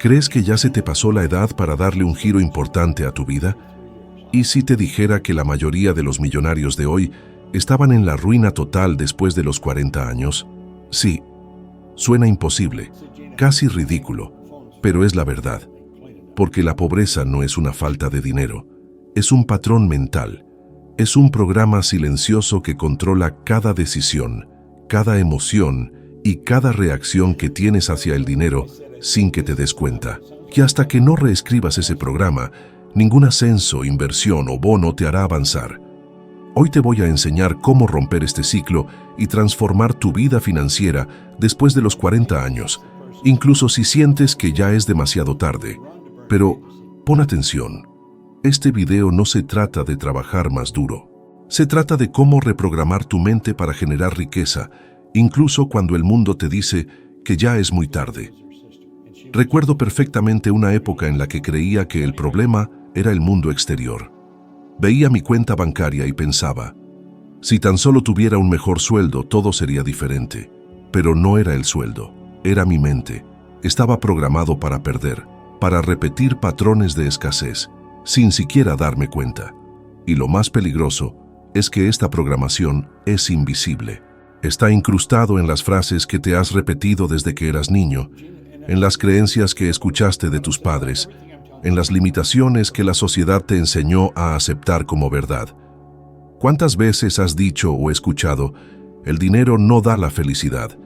¿Crees que ya se te pasó la edad para darle un giro importante a tu vida? ¿Y si te dijera que la mayoría de los millonarios de hoy estaban en la ruina total después de los 40 años? Sí, suena imposible, casi ridículo, pero es la verdad. Porque la pobreza no es una falta de dinero, es un patrón mental, es un programa silencioso que controla cada decisión, cada emoción y cada reacción que tienes hacia el dinero sin que te des cuenta. Que hasta que no reescribas ese programa, ningún ascenso, inversión o bono te hará avanzar. Hoy te voy a enseñar cómo romper este ciclo y transformar tu vida financiera después de los 40 años, incluso si sientes que ya es demasiado tarde. Pero pon atención, este video no se trata de trabajar más duro. Se trata de cómo reprogramar tu mente para generar riqueza, incluso cuando el mundo te dice que ya es muy tarde. Recuerdo perfectamente una época en la que creía que el problema era el mundo exterior. Veía mi cuenta bancaria y pensaba, si tan solo tuviera un mejor sueldo, todo sería diferente. Pero no era el sueldo, era mi mente. Estaba programado para perder, para repetir patrones de escasez, sin siquiera darme cuenta. Y lo más peligroso es que esta programación es invisible. Está incrustado en las frases que te has repetido desde que eras niño, en las creencias que escuchaste de tus padres, en las limitaciones que la sociedad te enseñó a aceptar como verdad. ¿Cuántas veces has dicho o escuchado, el dinero no da la felicidad,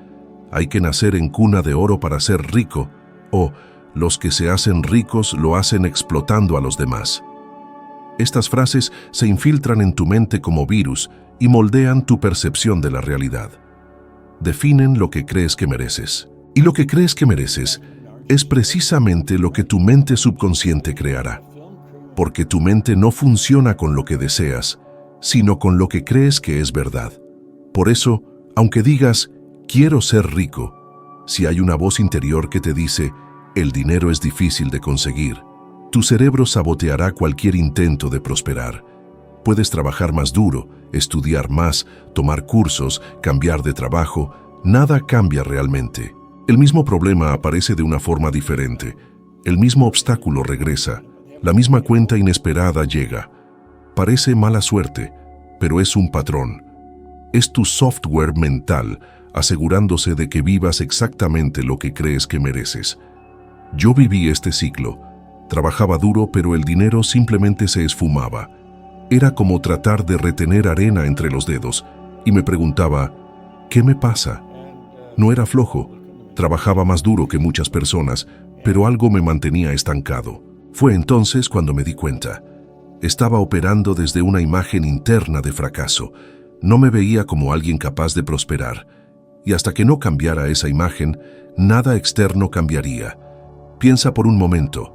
hay que nacer en cuna de oro para ser rico, o los que se hacen ricos lo hacen explotando a los demás? Estas frases se infiltran en tu mente como virus y moldean tu percepción de la realidad. Definen lo que crees que mereces. Y lo que crees que mereces es precisamente lo que tu mente subconsciente creará. Porque tu mente no funciona con lo que deseas, sino con lo que crees que es verdad. Por eso, aunque digas, quiero ser rico, si hay una voz interior que te dice, el dinero es difícil de conseguir, tu cerebro saboteará cualquier intento de prosperar. Puedes trabajar más duro, estudiar más, tomar cursos, cambiar de trabajo, nada cambia realmente. El mismo problema aparece de una forma diferente. El mismo obstáculo regresa. La misma cuenta inesperada llega. Parece mala suerte, pero es un patrón. Es tu software mental asegurándose de que vivas exactamente lo que crees que mereces. Yo viví este ciclo. Trabajaba duro, pero el dinero simplemente se esfumaba. Era como tratar de retener arena entre los dedos, y me preguntaba, ¿qué me pasa? No era flojo. Trabajaba más duro que muchas personas, pero algo me mantenía estancado. Fue entonces cuando me di cuenta. Estaba operando desde una imagen interna de fracaso. No me veía como alguien capaz de prosperar. Y hasta que no cambiara esa imagen, nada externo cambiaría. Piensa por un momento.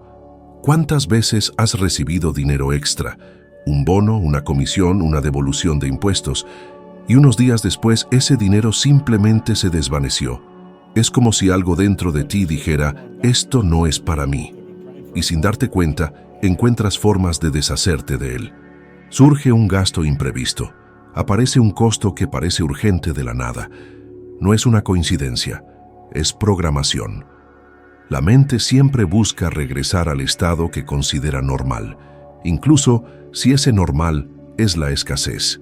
¿Cuántas veces has recibido dinero extra? Un bono, una comisión, una devolución de impuestos. Y unos días después ese dinero simplemente se desvaneció. Es como si algo dentro de ti dijera, esto no es para mí. Y sin darte cuenta, encuentras formas de deshacerte de él. Surge un gasto imprevisto. Aparece un costo que parece urgente de la nada. No es una coincidencia, es programación. La mente siempre busca regresar al estado que considera normal, incluso si ese normal es la escasez.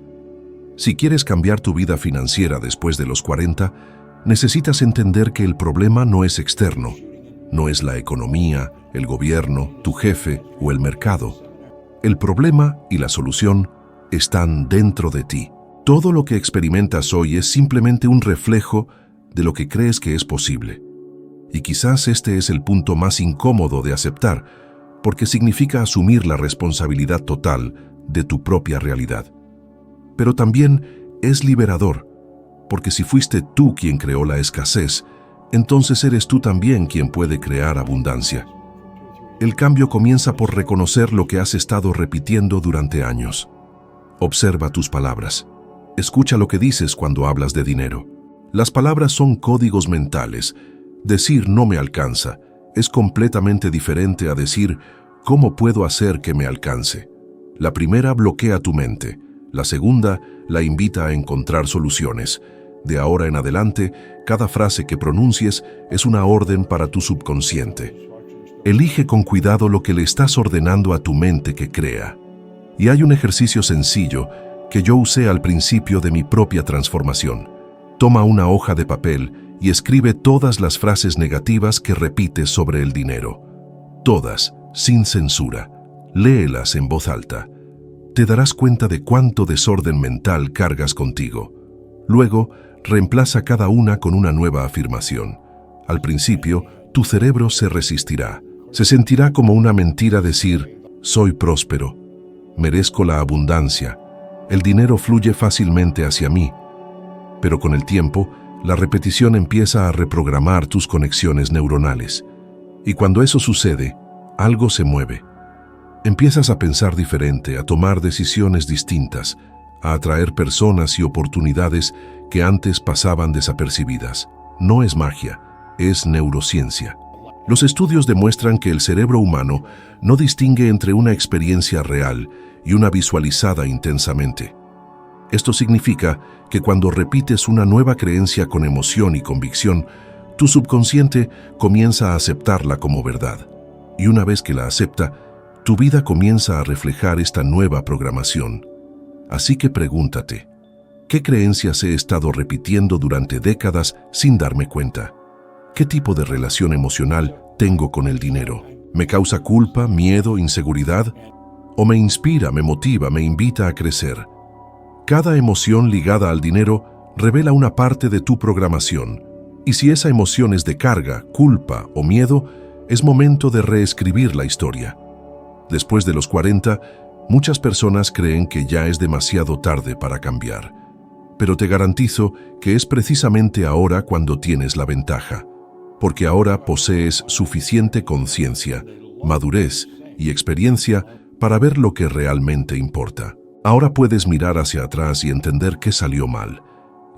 Si quieres cambiar tu vida financiera después de los 40, necesitas entender que el problema no es externo, no es la economía, el gobierno, tu jefe o el mercado. El problema y la solución están dentro de ti. Todo lo que experimentas hoy es simplemente un reflejo de lo que crees que es posible. Y quizás este es el punto más incómodo de aceptar, porque significa asumir la responsabilidad total de tu propia realidad. Pero también es liberador, porque si fuiste tú quien creó la escasez, entonces eres tú también quien puede crear abundancia. El cambio comienza por reconocer lo que has estado repitiendo durante años. Observa tus palabras. Escucha lo que dices cuando hablas de dinero. Las palabras son códigos mentales. Decir no me alcanza es completamente diferente a decir ¿cómo puedo hacer que me alcance? La primera bloquea tu mente. La segunda la invita a encontrar soluciones. De ahora en adelante, cada frase que pronuncies es una orden para tu subconsciente. Elige con cuidado lo que le estás ordenando a tu mente que crea. Y hay un ejercicio sencillo que yo usé al principio de mi propia transformación. Toma una hoja de papel y escribe todas las frases negativas que repites sobre el dinero. Todas, sin censura. Léelas en voz alta. Te darás cuenta de cuánto desorden mental cargas contigo. Luego, reemplaza cada una con una nueva afirmación. Al principio, tu cerebro se resistirá. Se sentirá como una mentira decir, soy próspero, merezco la abundancia, el dinero fluye fácilmente hacia mí. Pero con el tiempo, la repetición empieza a reprogramar tus conexiones neuronales. Y cuando eso sucede, algo se mueve. Empiezas a pensar diferente, a tomar decisiones distintas, a atraer personas y oportunidades que antes pasaban desapercibidas. No es magia, es neurociencia. Los estudios demuestran que el cerebro humano no distingue entre una experiencia real y una visualizada intensamente. Esto significa que cuando repites una nueva creencia con emoción y convicción, tu subconsciente comienza a aceptarla como verdad. Y una vez que la acepta, tu vida comienza a reflejar esta nueva programación. Así que pregúntate, ¿qué creencias he estado repitiendo durante décadas sin darme cuenta? ¿Qué tipo de relación emocional tengo con el dinero? ¿Me causa culpa, miedo, inseguridad? ¿O me inspira, me motiva, me invita a crecer? Cada emoción ligada al dinero revela una parte de tu programación. Y si esa emoción es de carga, culpa o miedo, es momento de reescribir la historia. Después de los 40, muchas personas creen que ya es demasiado tarde para cambiar. Pero te garantizo que es precisamente ahora cuando tienes la ventaja. Porque ahora posees suficiente conciencia, madurez y experiencia para ver lo que realmente importa. Ahora puedes mirar hacia atrás y entender qué salió mal.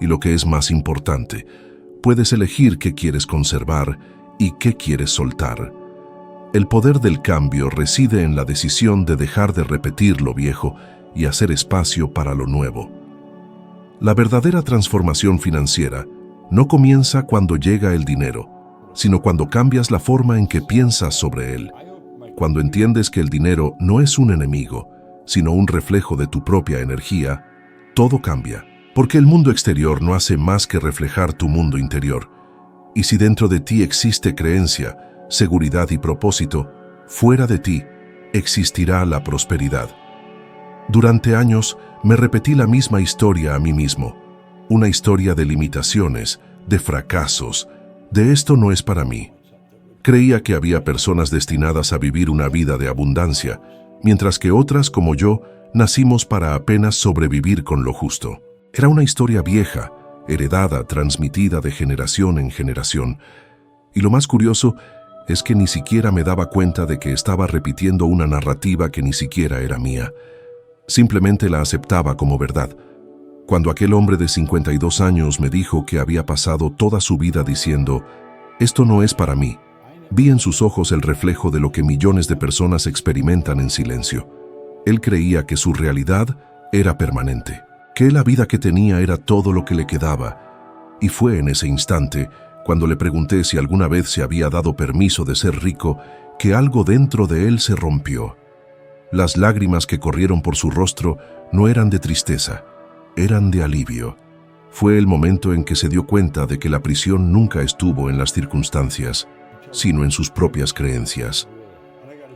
Y lo que es más importante, puedes elegir qué quieres conservar y qué quieres soltar. El poder del cambio reside en la decisión de dejar de repetir lo viejo y hacer espacio para lo nuevo. La verdadera transformación financiera no comienza cuando llega el dinero, sino cuando cambias la forma en que piensas sobre él. Cuando entiendes que el dinero no es un enemigo, sino un reflejo de tu propia energía, todo cambia. Porque el mundo exterior no hace más que reflejar tu mundo interior. Y si dentro de ti existe creencia, seguridad y propósito, fuera de ti existirá la prosperidad. Durante años me repetí la misma historia a mí mismo. Una historia de limitaciones, de fracasos, de esto no es para mí. Creía que había personas destinadas a vivir una vida de abundancia, mientras que otras como yo nacimos para apenas sobrevivir con lo justo. Era una historia vieja, heredada, transmitida de generación en generación. Y lo más curioso es que ni siquiera me daba cuenta de que estaba repitiendo una narrativa que ni siquiera era mía. Simplemente la aceptaba como verdad. Cuando aquel hombre de 52 años me dijo que había pasado toda su vida diciendo, «Esto no es para mí», vi en sus ojos el reflejo de lo que millones de personas experimentan en silencio. Él creía que su realidad era permanente, que la vida que tenía era todo lo que le quedaba. Y fue en ese instante, cuando le pregunté si alguna vez se había dado permiso de ser rico, que algo dentro de él se rompió. Las lágrimas que corrieron por su rostro no eran de tristeza, eran de alivio. Fue el momento en que se dio cuenta de que la prisión nunca estuvo en las circunstancias, sino en sus propias creencias.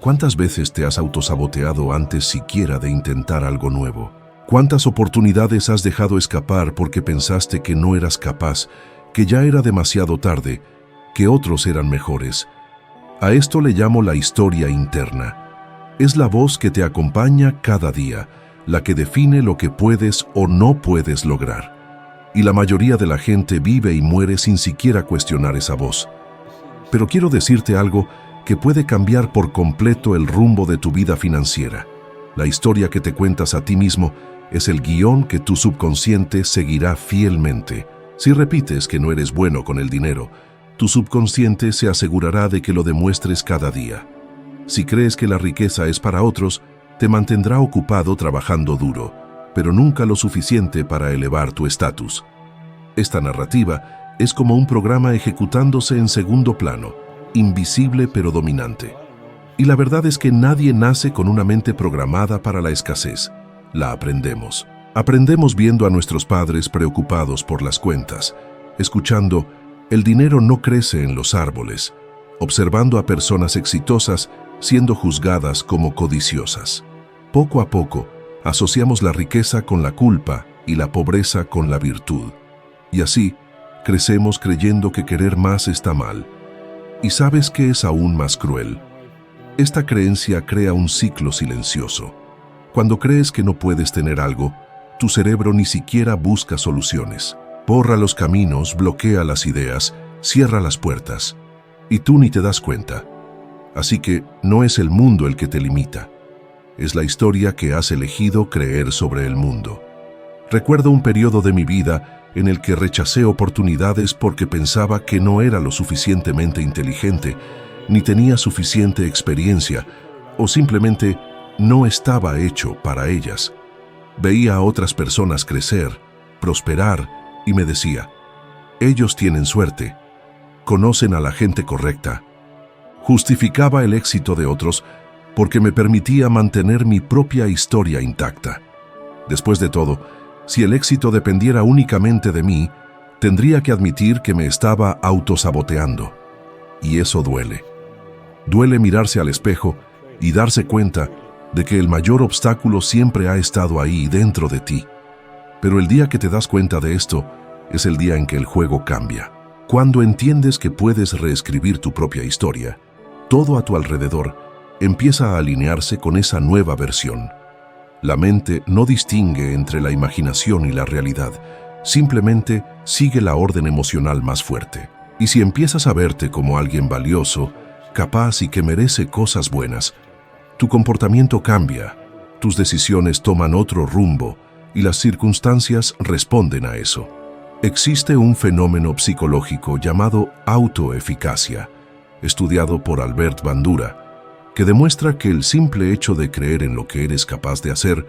¿Cuántas veces te has autosaboteado antes siquiera de intentar algo nuevo? ¿Cuántas oportunidades has dejado escapar porque pensaste que no eras capaz, que ya era demasiado tarde, que otros eran mejores? A esto le llamo la historia interna. Es la voz que te acompaña cada día, la que define lo que puedes o no puedes lograr. Y la mayoría de la gente vive y muere sin siquiera cuestionar esa voz. Pero quiero decirte algo que puede cambiar por completo el rumbo de tu vida financiera. La historia que te cuentas a ti mismo es el guión que tu subconsciente seguirá fielmente. Si repites que no eres bueno con el dinero, tu subconsciente se asegurará de que lo demuestres cada día. Si crees que la riqueza es para otros, te mantendrá ocupado trabajando duro, pero nunca lo suficiente para elevar tu estatus. Esta narrativa es como un programa ejecutándose en segundo plano, invisible pero dominante. Y la verdad es que nadie nace con una mente programada para la escasez. La aprendemos. Aprendemos viendo a nuestros padres preocupados por las cuentas, escuchando "el dinero no crece en los árboles", observando a personas exitosas siendo juzgadas como codiciosas. Poco a poco, asociamos la riqueza con la culpa y la pobreza con la virtud. Y así, crecemos creyendo que querer más está mal. ¿Y sabes qué es aún más cruel? Esta creencia crea un ciclo silencioso. Cuando crees que no puedes tener algo, tu cerebro ni siquiera busca soluciones. Borra los caminos, bloquea las ideas, cierra las puertas. Y tú ni te das cuenta. Así que no es el mundo el que te limita. Es la historia que has elegido creer sobre el mundo. Recuerdo un periodo de mi vida en el que rechacé oportunidades porque pensaba que no era lo suficientemente inteligente, ni tenía suficiente experiencia, o simplemente no estaba hecho para ellas. Veía a otras personas crecer, prosperar, y me decía, ellos tienen suerte, conocen a la gente correcta. Justificaba el éxito de otros porque me permitía mantener mi propia historia intacta. Después de todo, si el éxito dependiera únicamente de mí, tendría que admitir que me estaba autosaboteando. Y eso duele. Duele mirarse al espejo y darse cuenta de que el mayor obstáculo siempre ha estado ahí dentro de ti. Pero el día que te das cuenta de esto, es el día en que el juego cambia. Cuando entiendes que puedes reescribir tu propia historia, todo a tu alrededor empieza a alinearse con esa nueva versión. La mente no distingue entre la imaginación y la realidad, simplemente sigue la orden emocional más fuerte. Y si empiezas a verte como alguien valioso, capaz y que merece cosas buenas, tu comportamiento cambia, tus decisiones toman otro rumbo y las circunstancias responden a eso. Existe un fenómeno psicológico llamado autoeficacia, estudiado por Albert Bandura, que demuestra que el simple hecho de creer en lo que eres capaz de hacer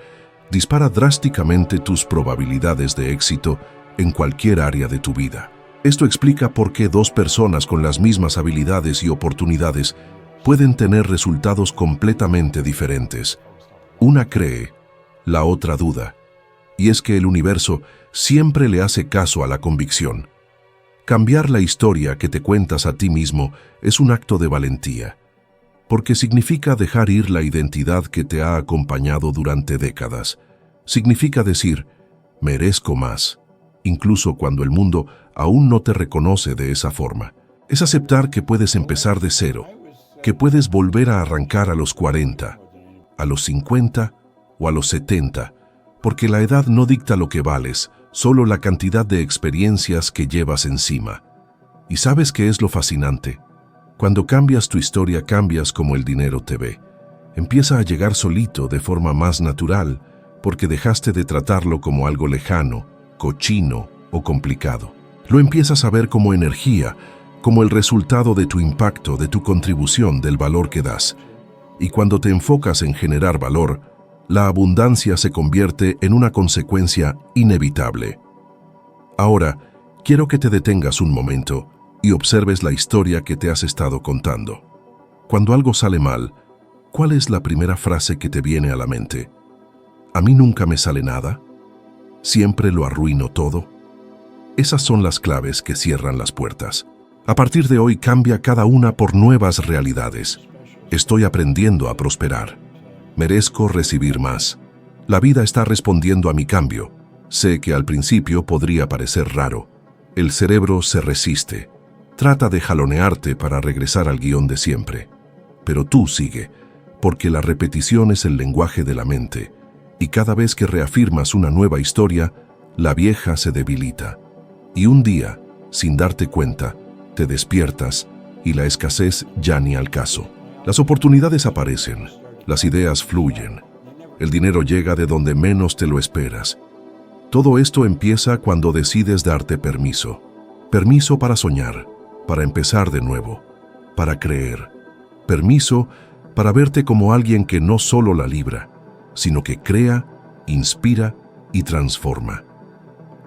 dispara drásticamente tus probabilidades de éxito en cualquier área de tu vida. Esto explica por qué dos personas con las mismas habilidades y oportunidades pueden tener resultados completamente diferentes. Una cree, la otra duda. Y es que el universo siempre le hace caso a la convicción. Cambiar la historia que te cuentas a ti mismo es un acto de valentía, porque significa dejar ir la identidad que te ha acompañado durante décadas. Significa decir, merezco más, incluso cuando el mundo aún no te reconoce de esa forma. Es aceptar que puedes empezar de cero, que puedes volver a arrancar a los 40, a los 50 o a los 70, porque la edad no dicta lo que vales, solo la cantidad de experiencias que llevas encima. ¿Y sabes qué es lo fascinante? Cuando cambias tu historia, cambias como el dinero te ve. Empieza a llegar solito de forma más natural, porque dejaste de tratarlo como algo lejano, cochino o complicado. Lo empiezas a ver como energía, como el resultado de tu impacto, de tu contribución, del valor que das. Y cuando te enfocas en generar valor, la abundancia se convierte en una consecuencia inevitable. Ahora, quiero que te detengas un momento y observes la historia que te has estado contando. Cuando algo sale mal, ¿cuál es la primera frase que te viene a la mente? ¿A mí nunca me sale nada? ¿Siempre lo arruino todo? Esas son las claves que cierran las puertas. A partir de hoy cambia cada una por nuevas realidades. Estoy aprendiendo a prosperar. Merezco recibir más. La vida está respondiendo a mi cambio. Sé que al principio podría parecer raro. El cerebro se resiste. Trata de jalonearte para regresar al guión de siempre. Pero tú sigue, porque la repetición es el lenguaje de la mente. Y cada vez que reafirmas una nueva historia, la vieja se debilita. Y un día, sin darte cuenta, te despiertas y la escasez ya ni al caso. Las oportunidades aparecen, las ideas fluyen, el dinero llega de donde menos te lo esperas. Todo esto empieza cuando decides darte permiso. Permiso para soñar, para empezar de nuevo, para creer. Permiso para verte como alguien que no solo la libra, sino que crea, inspira y transforma.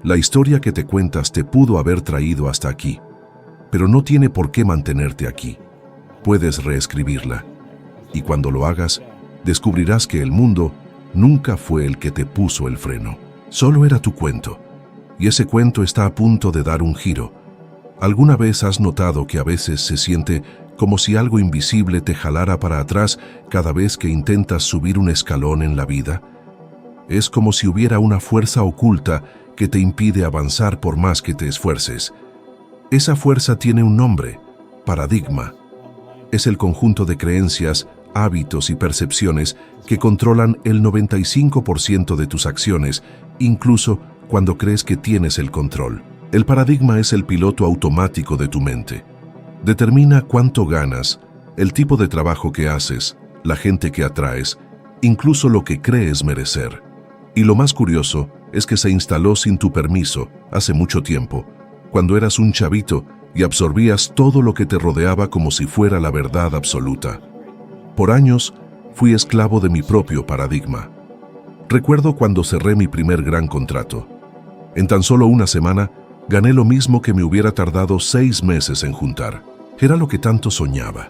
La historia que te cuentas te pudo haber traído hasta aquí, pero no tiene por qué mantenerte aquí. Puedes reescribirla. y cuando lo hagas, descubrirás que el mundo nunca fue el que te puso el freno. Solo era tu cuento, y ese cuento está a punto de dar un giro. ¿Alguna vez has notado que a veces se siente como si algo invisible te jalara para atrás cada vez que intentas subir un escalón en la vida? Es como si hubiera una fuerza oculta que te impide avanzar por más que te esfuerces. Esa fuerza tiene un nombre: paradigma. Es el conjunto de creencias, hábitos y percepciones que controlan el 95% de tus acciones, incluso cuando crees que tienes el control. El paradigma es el piloto automático de tu mente. Determina cuánto ganas, el tipo de trabajo que haces, la gente que atraes, incluso lo que crees merecer. Y lo más curioso es que se instaló sin tu permiso hace mucho tiempo, cuando eras un chavito y absorbías todo lo que te rodeaba como si fuera la verdad absoluta. Por años, fui esclavo de mi propio paradigma. Recuerdo cuando cerré mi primer gran contrato. En tan solo una semana, gané lo mismo que me hubiera tardado 6 meses en juntar. Era lo que tanto soñaba.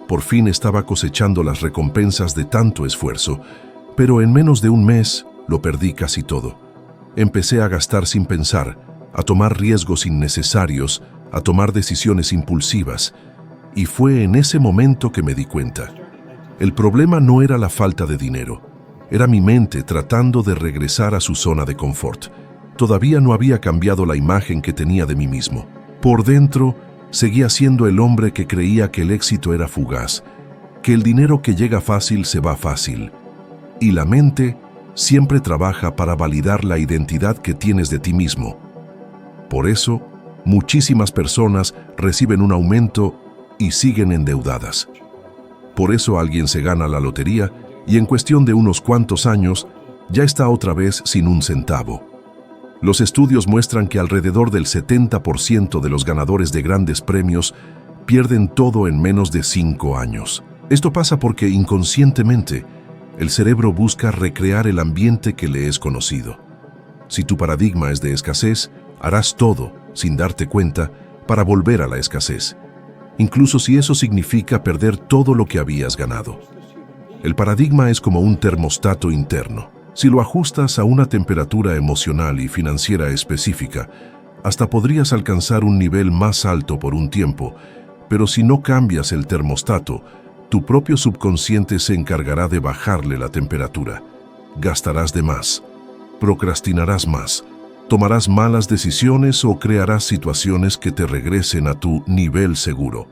Por fin estaba cosechando las recompensas de tanto esfuerzo, pero en menos de un mes lo perdí casi todo. Empecé a gastar sin pensar, a tomar riesgos innecesarios, a tomar decisiones impulsivas, y fue en ese momento que me di cuenta. El problema no era la falta de dinero, era mi mente tratando de regresar a su zona de confort. Todavía no había cambiado la imagen que tenía de mí mismo. Por dentro, seguía siendo el hombre que creía que el éxito era fugaz, que el dinero que llega fácil se va fácil. Y la mente siempre trabaja para validar la identidad que tienes de ti mismo. Por eso, muchísimas personas reciben un aumento y siguen endeudadas. Por eso alguien se gana la lotería y en cuestión de unos cuantos años ya está otra vez sin un centavo. Los estudios muestran que alrededor del 70% de los ganadores de grandes premios pierden todo en menos de 5 años. Esto pasa porque inconscientemente el cerebro busca recrear el ambiente que le es conocido. Si tu paradigma es de escasez, harás todo, sin darte cuenta, para volver a la escasez, incluso si eso significa perder todo lo que habías ganado. El paradigma es como un termostato interno. Si lo ajustas a una temperatura emocional y financiera específica, hasta podrías alcanzar un nivel más alto por un tiempo, pero si no cambias el termostato, tu propio subconsciente se encargará de bajarle la temperatura. Gastarás de más, procrastinarás más, tomarás malas decisiones o crearás situaciones que te regresen a tu nivel seguro.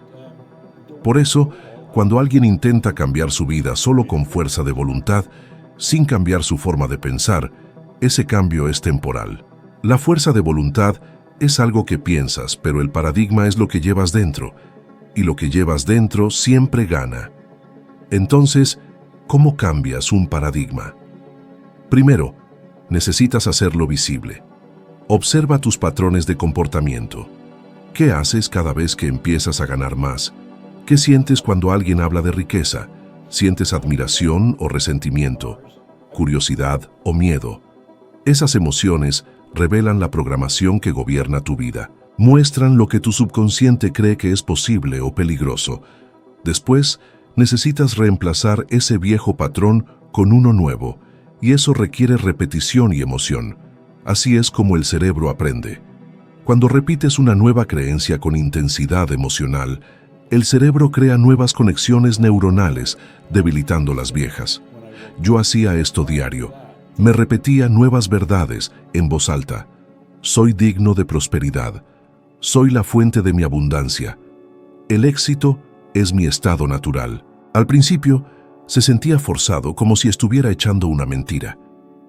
Por eso, cuando alguien intenta cambiar su vida solo con fuerza de voluntad, sin cambiar su forma de pensar, ese cambio es temporal. La fuerza de voluntad es algo que piensas, pero el paradigma es lo que llevas dentro, y lo que llevas dentro siempre gana. Entonces, ¿cómo cambias un paradigma? Primero, necesitas hacerlo visible. Observa tus patrones de comportamiento. ¿Qué haces cada vez que empiezas a ganar más? ¿Qué sientes cuando alguien habla de riqueza? ¿Sientes admiración o resentimiento? ¿Curiosidad o miedo? Esas emociones revelan la programación que gobierna tu vida. Muestran lo que tu subconsciente cree que es posible o peligroso. Después, necesitas reemplazar ese viejo patrón con uno nuevo, y eso requiere repetición y emoción. Así es como el cerebro aprende. Cuando repites una nueva creencia con intensidad emocional, el cerebro crea nuevas conexiones neuronales, debilitando las viejas. Yo hacía esto diario. Me repetía nuevas verdades en voz alta. Soy digno de prosperidad. Soy la fuente de mi abundancia. El éxito es mi estado natural. Al principio, se sentía forzado, como si estuviera echando una mentira.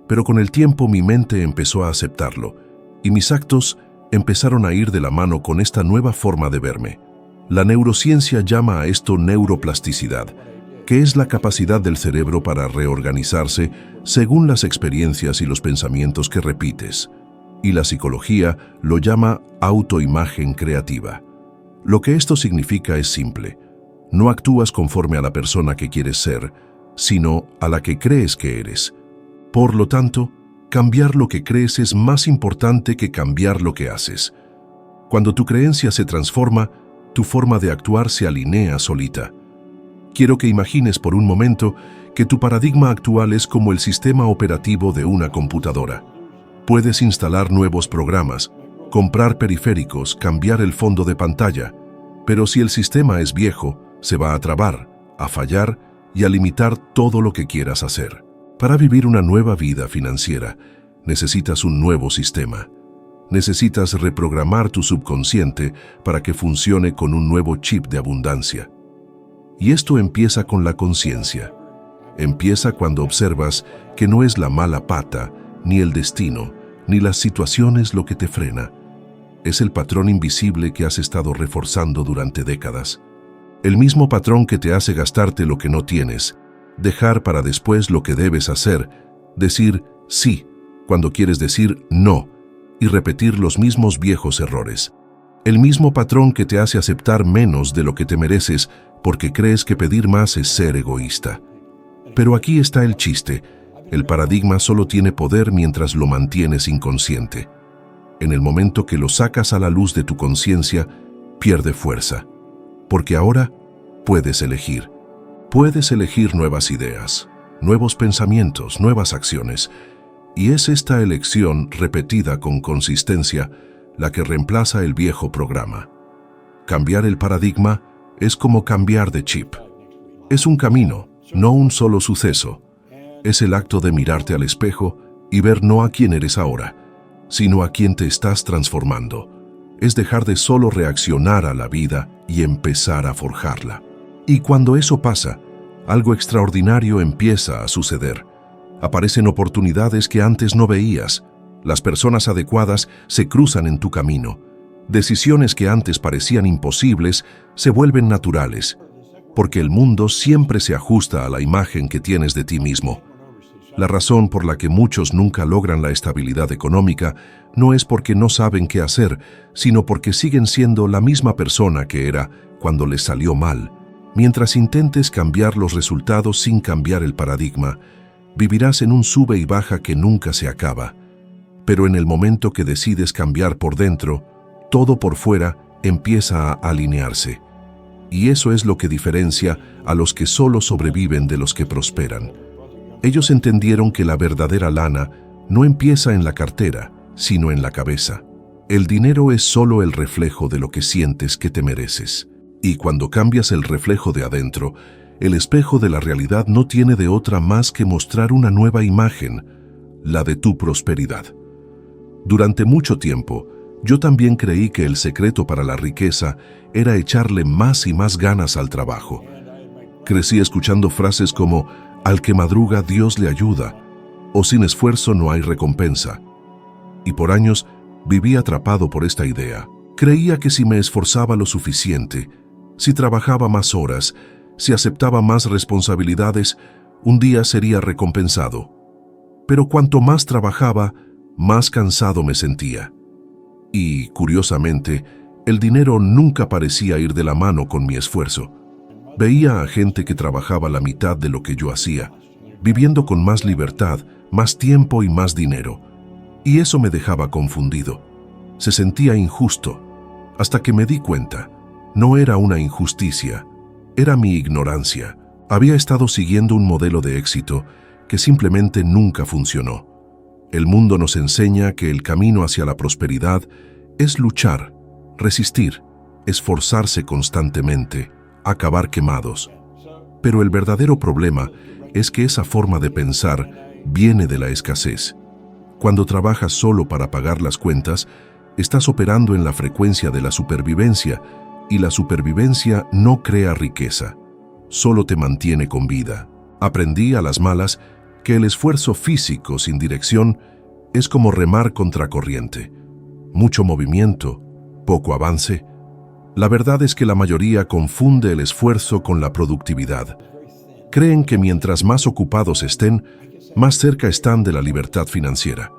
Pero con el tiempo mi mente empezó a aceptarlo, y mis actos empezaron a ir de la mano con esta nueva forma de verme. La neurociencia llama a esto neuroplasticidad, que es la capacidad del cerebro para reorganizarse según las experiencias y los pensamientos que repites. Y la psicología lo llama autoimagen creativa. Lo que esto significa es simple. No actúas conforme a la persona que quieres ser, sino a la que crees que eres. Por lo tanto, cambiar lo que crees es más importante que cambiar lo que haces. Cuando tu creencia se transforma, tu forma de actuar se alinea solita. Quiero que imagines por un momento que tu paradigma actual es como el sistema operativo de una computadora. Puedes instalar nuevos programas, comprar periféricos, cambiar el fondo de pantalla, pero si el sistema es viejo, se va a trabar, a fallar y a limitar todo lo que quieras hacer. Para vivir una nueva vida financiera, necesitas un nuevo sistema. Necesitas reprogramar tu subconsciente para que funcione con un nuevo chip de abundancia. Y esto empieza con la conciencia. Empieza cuando observas que no es la mala pata, ni el destino, ni las situaciones lo que te frena. Es el patrón invisible que has estado reforzando durante décadas. El mismo patrón que te hace gastarte lo que no tienes, dejar para después lo que debes hacer, decir sí cuando quieres decir no y repetir los mismos viejos errores. El mismo patrón que te hace aceptar menos de lo que te mereces porque crees que pedir más es ser egoísta. Pero aquí está el chiste. El paradigma solo tiene poder mientras lo mantienes inconsciente. En el momento que lo sacas a la luz de tu conciencia, pierde fuerza. Porque ahora puedes elegir. Puedes elegir nuevas ideas, nuevos pensamientos, nuevas acciones. Y es esta elección repetida con consistencia la que reemplaza el viejo programa. Cambiar el paradigma es como cambiar de chip. Es un camino, no un solo suceso. Es el acto de mirarte al espejo y ver no a quién eres ahora, sino a quién te estás transformando. Es dejar de solo reaccionar a la vida y empezar a forjarla. Y cuando eso pasa, algo extraordinario empieza a suceder. Aparecen oportunidades que antes no veías. Las personas adecuadas se cruzan en tu camino. Decisiones que antes parecían imposibles se vuelven naturales, porque el mundo siempre se ajusta a la imagen que tienes de ti mismo. La razón por la que muchos nunca logran la estabilidad económica no es porque no saben qué hacer, sino porque siguen siendo la misma persona que era cuando les salió mal. Mientras intentes cambiar los resultados sin cambiar el paradigma, vivirás en un sube y baja que nunca se acaba. Pero en el momento que decides cambiar por dentro, todo por fuera empieza a alinearse. Y eso es lo que diferencia a los que solo sobreviven de los que prosperan. Ellos entendieron que la verdadera lana no empieza en la cartera, sino en la cabeza. El dinero es solo el reflejo de lo que sientes que te mereces. Y cuando cambias el reflejo de adentro, el espejo de la realidad no tiene de otra más que mostrar una nueva imagen, la de tu prosperidad. Durante mucho tiempo, yo también creí que el secreto para la riqueza era echarle más y más ganas al trabajo. Crecí escuchando frases como «al que madruga Dios le ayuda» o «sin esfuerzo no hay recompensa». Y por años viví atrapado por esta idea. Creía que si me esforzaba lo suficiente, si trabajaba más horas, si aceptaba más responsabilidades, un día sería recompensado. Pero cuanto más trabajaba, más cansado me sentía. Y, curiosamente, el dinero nunca parecía ir de la mano con mi esfuerzo. Veía a gente que trabajaba la mitad de lo que yo hacía, viviendo con más libertad, más tiempo y más dinero. Y eso me dejaba confundido. Se sentía injusto, hasta que me di cuenta. No era una injusticia, era mi ignorancia. Había estado siguiendo un modelo de éxito que simplemente nunca funcionó. El mundo nos enseña que el camino hacia la prosperidad es luchar, resistir, esforzarse constantemente, acabar quemados. Pero el verdadero problema es que esa forma de pensar viene de la escasez. Cuando trabajas solo para pagar las cuentas, estás operando en la frecuencia de la supervivencia, y la supervivencia no crea riqueza, solo te mantiene con vida. Aprendí a las malas que el esfuerzo físico sin dirección es como remar contracorriente. Mucho movimiento, poco avance. La verdad es que la mayoría confunde el esfuerzo con la productividad. Creen que mientras más ocupados estén, más cerca están de la libertad financiera.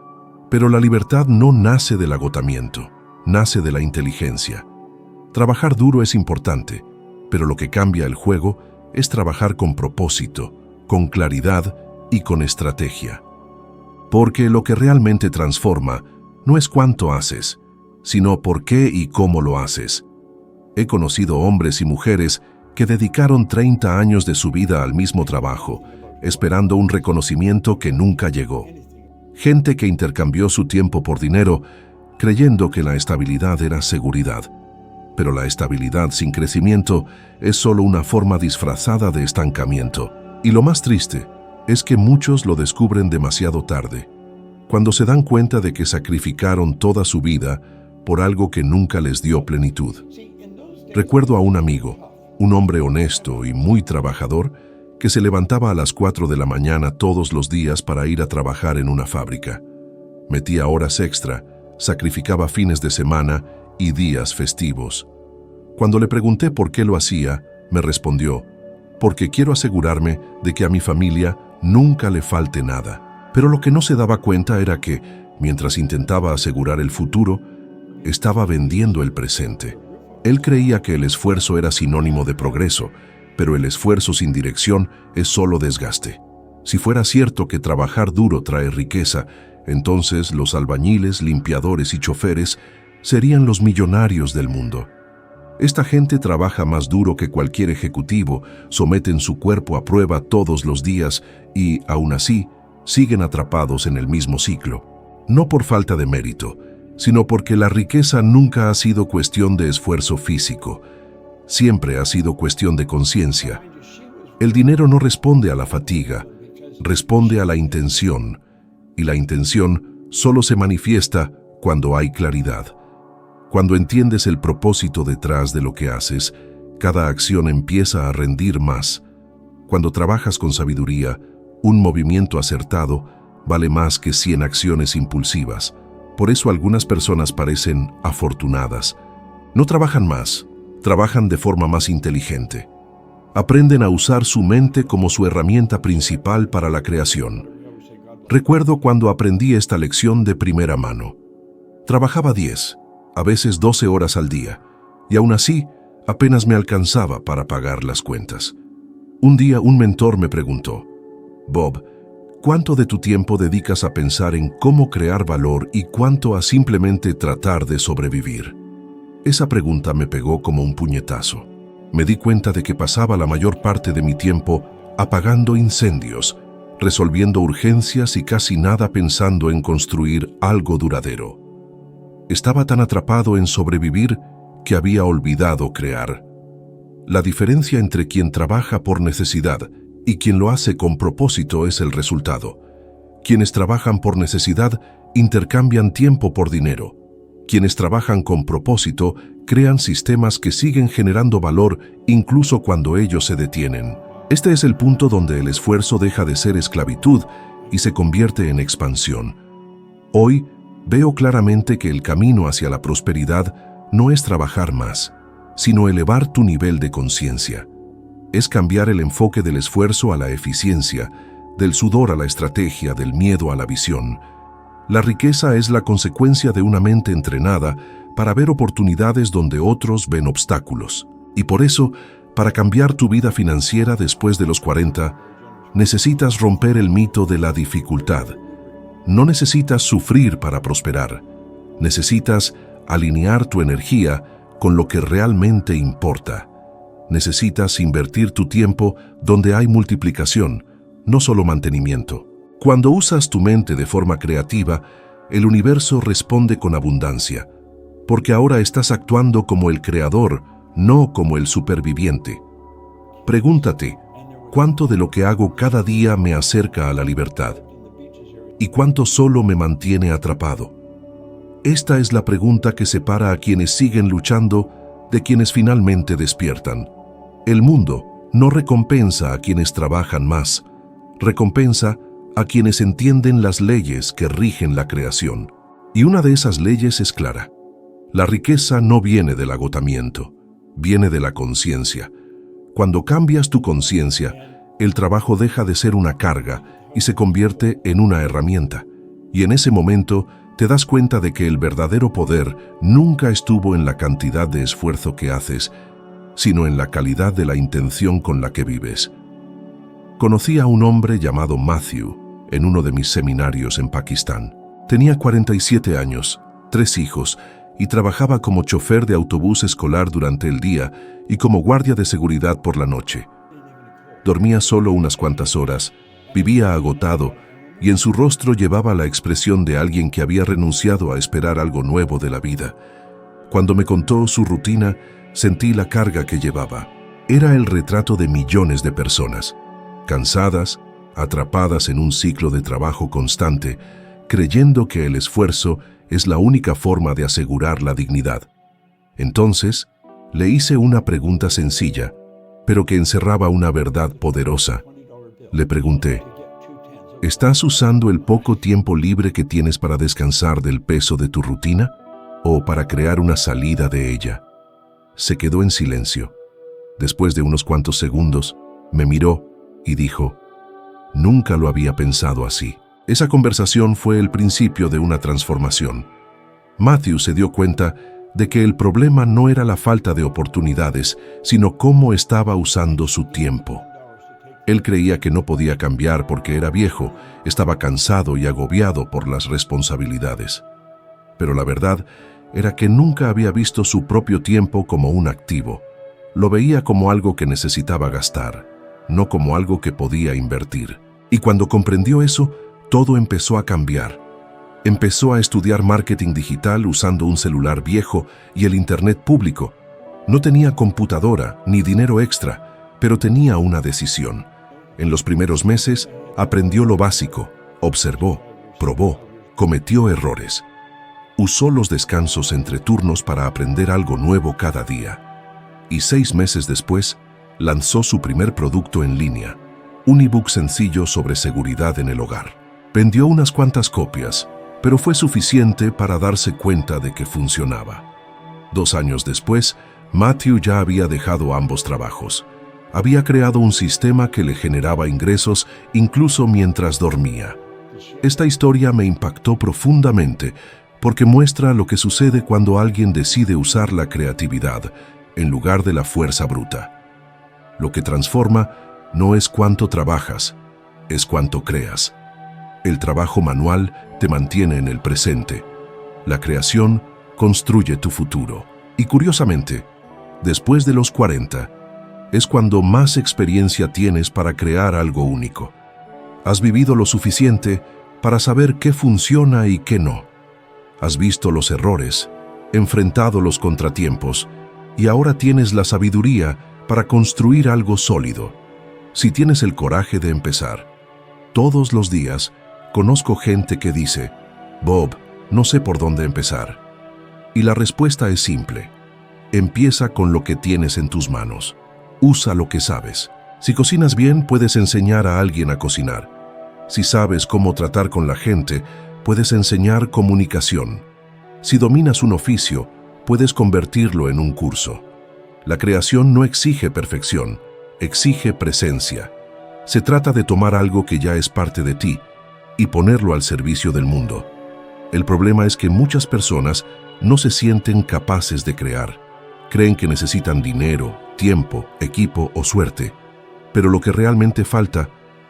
Pero la libertad no nace del agotamiento, nace de la inteligencia. Trabajar duro es importante, pero lo que cambia el juego es trabajar con propósito, con claridad y con estrategia. Porque lo que realmente transforma no es cuánto haces, sino por qué y cómo lo haces. He conocido hombres y mujeres que dedicaron 30 años de su vida al mismo trabajo, esperando un reconocimiento que nunca llegó. Gente que intercambió su tiempo por dinero, creyendo que la estabilidad era seguridad. Pero la estabilidad sin crecimiento es solo una forma disfrazada de estancamiento. Y lo más triste es que muchos lo descubren demasiado tarde, cuando se dan cuenta de que sacrificaron toda su vida por algo que nunca les dio plenitud. Recuerdo a un amigo, un hombre honesto y muy trabajador, que se levantaba a las 4 de la mañana todos los días para ir a trabajar en una fábrica. Metía horas extra, sacrificaba fines de semana y días festivos. Cuando le pregunté por qué lo hacía, me respondió: porque quiero asegurarme de que a mi familia nunca le falte nada. Pero lo que no se daba cuenta era que, mientras intentaba asegurar el futuro, estaba vendiendo el presente. Él creía que el esfuerzo era sinónimo de progreso, pero el esfuerzo sin dirección es solo desgaste. Si fuera cierto que trabajar duro trae riqueza, entonces los albañiles, limpiadores y choferes serían los millonarios del mundo. Esta gente trabaja más duro que cualquier ejecutivo, someten su cuerpo a prueba todos los días y, aún así, siguen atrapados en el mismo ciclo. No por falta de mérito, sino porque la riqueza nunca ha sido cuestión de esfuerzo físico. Siempre ha sido cuestión de conciencia. El dinero no responde a la fatiga, responde a la intención, y la intención solo se manifiesta cuando hay claridad. Cuando entiendes el propósito detrás de lo que haces, cada acción empieza a rendir más. Cuando trabajas con sabiduría, un movimiento acertado vale más que 100 acciones impulsivas. Por eso algunas personas parecen afortunadas. No trabajan más, trabajan de forma más inteligente. Aprenden a usar su mente como su herramienta principal para la creación. Recuerdo cuando aprendí esta lección de primera mano. Trabajaba 10, a veces 12 horas al día, y aún así apenas me alcanzaba para pagar las cuentas. Un día un mentor me preguntó: Bob, ¿cuánto de tu tiempo dedicas a pensar en cómo crear valor y cuánto a simplemente tratar de sobrevivir? Esa pregunta me pegó como un puñetazo. Me di cuenta de que pasaba la mayor parte de mi tiempo apagando incendios, resolviendo urgencias y casi nada pensando en construir algo duradero. Estaba tan atrapado en sobrevivir que había olvidado crear. La diferencia entre quien trabaja por necesidad y quien lo hace con propósito es el resultado. Quienes trabajan por necesidad intercambian tiempo por dinero. Quienes trabajan con propósito crean sistemas que siguen generando valor incluso cuando ellos se detienen. Este es el punto donde el esfuerzo deja de ser esclavitud y se convierte en expansión. Hoy veo claramente que el camino hacia la prosperidad no es trabajar más, sino elevar tu nivel de conciencia. Es cambiar el enfoque del esfuerzo a la eficiencia, del sudor a la estrategia, del miedo a la visión. La riqueza es la consecuencia de una mente entrenada para ver oportunidades donde otros ven obstáculos. Y por eso, para cambiar tu vida financiera después de los 40, necesitas romper el mito de la dificultad. No necesitas sufrir para prosperar. Necesitas alinear tu energía con lo que realmente importa. Necesitas invertir tu tiempo donde hay multiplicación, no solo mantenimiento. Cuando usas tu mente de forma creativa, el universo responde con abundancia, porque ahora estás actuando como el creador, no como el superviviente. Pregúntate, ¿cuánto de lo que hago cada día me acerca a la libertad? ¿Y cuánto solo me mantiene atrapado? Esta es la pregunta que separa a quienes siguen luchando de quienes finalmente despiertan. El mundo no recompensa a quienes trabajan más, recompensa a quienes entienden las leyes que rigen la creación. Y una de esas leyes es clara. La riqueza no viene del agotamiento, viene de la conciencia. Cuando cambias tu conciencia, el trabajo deja de ser una carga y se convierte en una herramienta. Y en ese momento te das cuenta de que el verdadero poder nunca estuvo en la cantidad de esfuerzo que haces, sino en la calidad de la intención con la que vives. Conocí a un hombre llamado Matthew en uno de mis seminarios en Pakistán. Tenía 47 años, 3 hijos y trabajaba como chofer de autobús escolar durante el día y como guardia de seguridad por la noche. Dormía solo unas cuantas horas, vivía agotado y en su rostro llevaba la expresión de alguien que había renunciado a esperar algo nuevo de la vida. Cuando me contó su rutina, sentí la carga que llevaba. Era el retrato de millones de personas, cansadas, atrapadas en un ciclo de trabajo constante, creyendo que el esfuerzo es la única forma de asegurar la dignidad. Entonces, le hice una pregunta sencilla, pero que encerraba una verdad poderosa. Le pregunté, ¿estás usando el poco tiempo libre que tienes para descansar del peso de tu rutina o para crear una salida de ella? Se quedó en silencio. Después de unos cuantos segundos, me miró y dijo, nunca lo había pensado así. Esa conversación fue el principio de una transformación. Matthew se dio cuenta de que el problema no era la falta de oportunidades, sino cómo estaba usando su tiempo. Él creía que no podía cambiar porque era viejo, estaba cansado y agobiado por las responsabilidades. Pero la verdad era que nunca había visto su propio tiempo como un activo. Lo veía como algo que necesitaba gastar, no como algo que podía invertir. Y cuando comprendió eso, todo empezó a cambiar. Empezó a estudiar marketing digital usando un celular viejo y el internet público. No tenía computadora ni dinero extra, pero tenía una decisión. En los primeros meses, aprendió lo básico, observó, probó, cometió errores. Usó los descansos entre turnos para aprender algo nuevo cada día. Y 6 meses después, lanzó su primer producto en línea, un ebook sencillo sobre seguridad en el hogar. Vendió unas cuantas copias, pero fue suficiente para darse cuenta de que funcionaba. 2 años después, Matthew ya había dejado ambos trabajos. Había creado un sistema que le generaba ingresos incluso mientras dormía. Esta historia me impactó profundamente porque muestra lo que sucede cuando alguien decide usar la creatividad en lugar de la fuerza bruta. Lo que transforma no es cuánto trabajas, es cuánto creas. El trabajo manual te mantiene en el presente. La creación construye tu futuro. Y curiosamente, después de los 40, es cuando más experiencia tienes para crear algo único. Has vivido lo suficiente para saber qué funciona y qué no. Has visto los errores, enfrentado los contratiempos, y ahora tienes la sabiduría para construir algo sólido. Si tienes el coraje de empezar. Todos los días conozco gente que dice, Bob, no sé por dónde empezar. Y la respuesta es simple. Empieza con lo que tienes en tus manos. Usa lo que sabes. Si cocinas bien, puedes enseñar a alguien a cocinar. Si sabes cómo tratar con la gente, puedes enseñar comunicación. Si dominas un oficio, puedes convertirlo en un curso. La creación no exige perfección, exige presencia. Se trata de tomar algo que ya es parte de ti y ponerlo al servicio del mundo. El problema es que muchas personas no se sienten capaces de crear. Creen que necesitan dinero, tiempo, equipo o suerte. Pero lo que realmente falta